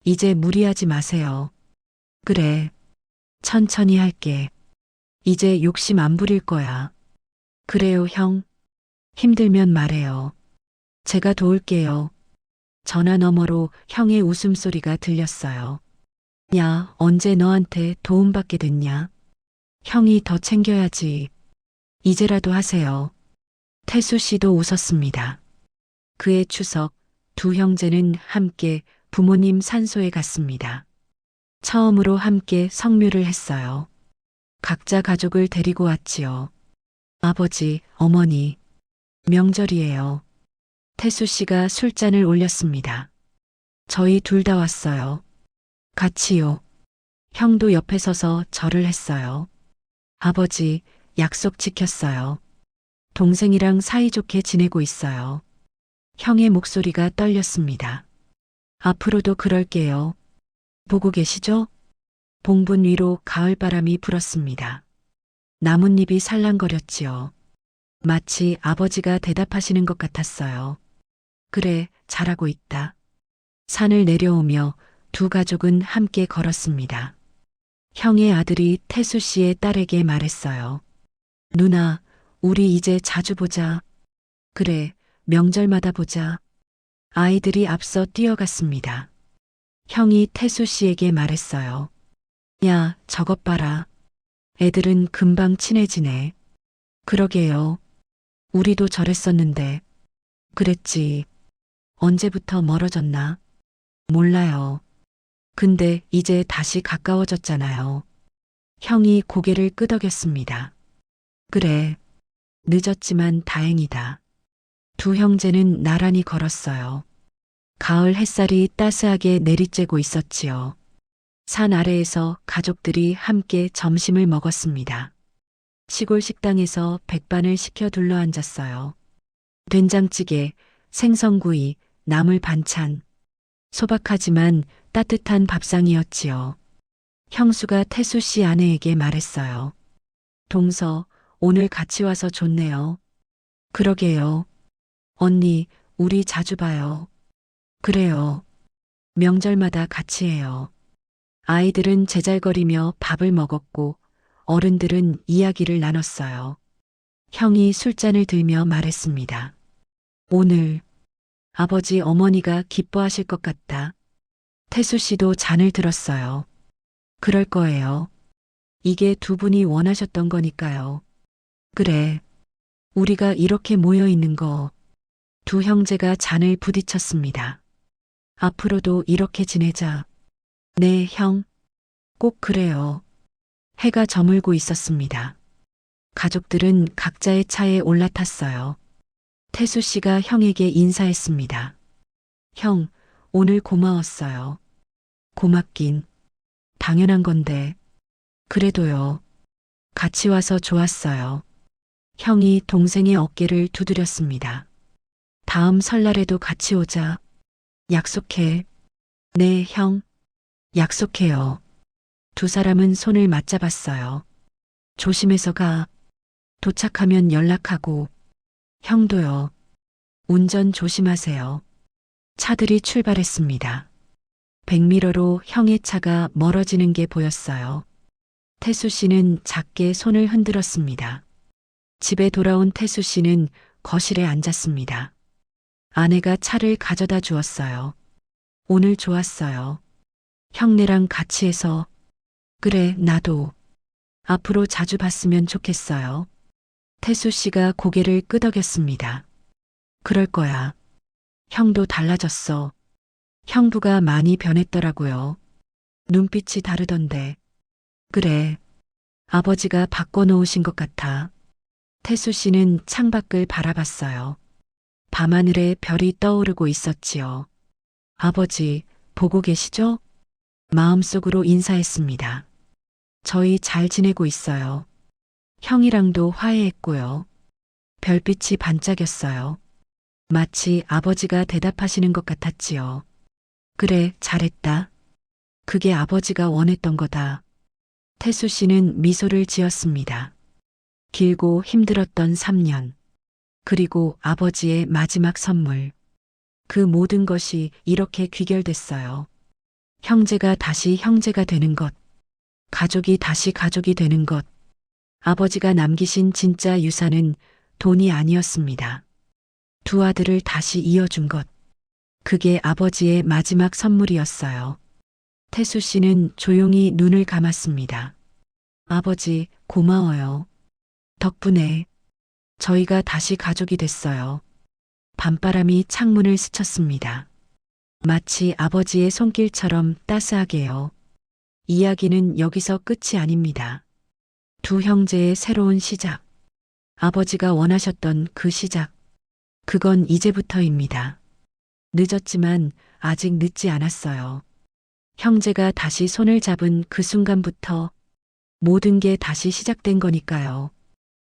이제 무리하지 마세요. 그래. 천천히 할게. 이제 욕심 안 부릴 거야. 그래요, 형. 힘들면 말해요. 제가 도울게요. 전화 너머로 형의 웃음소리가 들렸어요. 야, 언제 너한테 도움받게 됐냐? 형이 더 챙겨야지. 이제라도 하세요. 태수 씨도 웃었습니다. 그해 추석, 두 형제는 함께 부모님 산소에 갔습니다. 처음으로 함께 성묘를 했어요. 각자 가족을 데리고 왔지요. 아버지, 어머니, 명절이에요. 태수 씨가 술잔을 올렸습니다. 저희 둘 다 왔어요. 같이요. 형도 옆에 서서 절을 했어요. 아버지, 약속 지켰어요. 동생이랑 사이좋게 지내고 있어요. 형의 목소리가 떨렸습니다. 앞으로도 그럴게요. 보고 계시죠? 봉분 위로 가을바람이 불었습니다. 나뭇잎이 살랑거렸지요. 마치 아버지가 대답하시는 것 같았어요. 그래, 잘하고 있다. 산을 내려오며 두 가족은 함께 걸었습니다. 형의 아들이 태수 씨의 딸에게 말했어요. 누나, 우리 이제 자주 보자. 그래, 명절마다 보자. 아이들이 앞서 뛰어갔습니다. 형이 태수 씨에게 말했어요. 야, 저것 봐라. 애들은 금방 친해지네. 그러게요. 우리도 저랬었는데. 그랬지. 언제부터 멀어졌나? 몰라요. 근데 이제 다시 가까워졌잖아요. 형이 고개를 끄덕였습니다. 그래. 늦었지만 다행이다. 두 형제는 나란히 걸었어요. 가을 햇살이 따스하게 내리쬐고 있었지요. 산 아래에서 가족들이 함께 점심을 먹었습니다. 시골 식당에서 백반을 시켜 둘러앉았어요. 된장찌개, 생선구이, 나물 반찬. 소박하지만 따뜻한 밥상이었지요. 형수가 태수 씨 아내에게 말했어요. 동서, 오늘 같이 와서 좋네요. 그러게요. 언니, 우리 자주 봐요. 그래요. 명절마다 같이 해요. 아이들은 제잘거리며 밥을 먹었고 어른들은 이야기를 나눴어요. 형이 술잔을 들며 말했습니다. 오늘 아버지 어머니가 기뻐하실 것 같다. 태수 씨도 잔을 들었어요. 그럴 거예요. 이게 두 분이 원하셨던 거니까요. 그래. 우리가 이렇게 모여 있는 거. 두 형제가 잔을 부딪혔습니다. 앞으로도 이렇게 지내자. 네, 형. 꼭 그래요. 해가 저물고 있었습니다. 가족들은 각자의 차에 올라탔어요. 태수 씨가 형에게 인사했습니다. 형, 오늘 고마웠어요. 고맙긴. 당연한 건데. 그래도요. 같이 와서 좋았어요. 형이 동생의 어깨를 두드렸습니다. 다음 설날에도 같이 오자. 약속해. 네, 형. 약속해요. 두 사람은 손을 맞잡았어요. 조심해서 가. 도착하면 연락하고. 형도요. 운전 조심하세요. 차들이 출발했습니다. 백미러로 형의 차가 멀어지는 게 보였어요. 태수 씨는 작게 손을 흔들었습니다. 집에 돌아온 태수 씨는 거실에 앉았습니다. 아내가 차를 가져다 주었어요. 오늘 좋았어요. 형네랑 같이 해서. 그래, 나도. 앞으로 자주 봤으면 좋겠어요. 태수 씨가 고개를 끄덕였습니다. 그럴 거야. 형도 달라졌어. 형부가 많이 변했더라고요. 눈빛이 다르던데. 그래. 아버지가 바꿔놓으신 것 같아. 태수 씨는 창밖을 바라봤어요. 밤하늘에 별이 떠오르고 있었지요. 아버지, 보고 계시죠? 마음속으로 인사했습니다. 저희 잘 지내고 있어요. 형이랑도 화해했고요. 별빛이 반짝였어요. 마치 아버지가 대답하시는 것 같았지요. 그래, 잘했다. 그게 아버지가 원했던 거다. 태수 씨는 미소를 지었습니다. 길고 힘들었던 3년. 그리고 아버지의 마지막 선물. 그 모든 것이 이렇게 귀결됐어요. 형제가 다시 형제가 되는 것. 가족이 다시 가족이 되는 것. 아버지가 남기신 진짜 유산은 돈이 아니었습니다. 두 아들을 다시 이어준 것. 그게 아버지의 마지막 선물이었어요. 태수 씨는 조용히 눈을 감았습니다. 아버지, 고마워요. 덕분에 저희가 다시 가족이 됐어요. 밤바람이 창문을 스쳤습니다. 마치 아버지의 손길처럼 따스하게요. 이야기는 여기서 끝이 아닙니다. 두 형제의 새로운 시작. 아버지가 원하셨던 그 시작. 그건 이제부터입니다. 늦었지만 아직 늦지 않았어요. 형제가 다시 손을 잡은 그 순간부터 모든 게 다시 시작된 거니까요.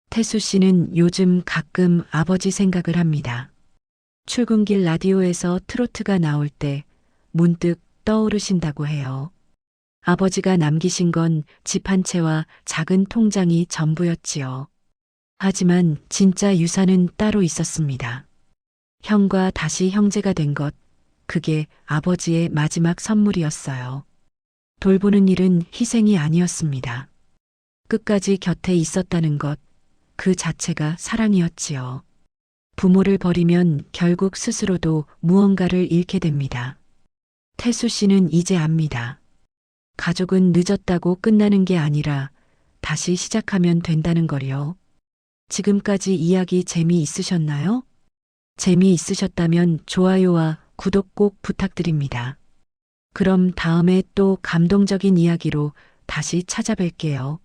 태수 씨는 요즘 가끔 아버지 생각을 합니다. 출근길 라디오에서 트로트가 나올 때 문득 떠오르신다고 해요. 아버지가 남기신 건 집 한 채와 작은 통장이 전부였지요. 하지만 진짜 유산은 따로 있었습니다. 형과 다시 형제가 된 것, 그게 아버지의 마지막 선물이었어요. 돌보는 일은 희생이 아니었습니다. 끝까지 곁에 있었다는 것, 그 자체가 사랑이었지요. 부모를 버리면 결국 스스로도 무언가를 잃게 됩니다. 태수 씨는 이제 압니다. 가족은 늦었다고 끝나는 게 아니라 다시 시작하면 된다는 거요. 지금까지 이야기 재미있으셨나요? 재미있으셨다면 좋아요와 구독 꼭 부탁드립니다. 그럼 다음에 또 감동적인 이야기로 다시 찾아뵐게요.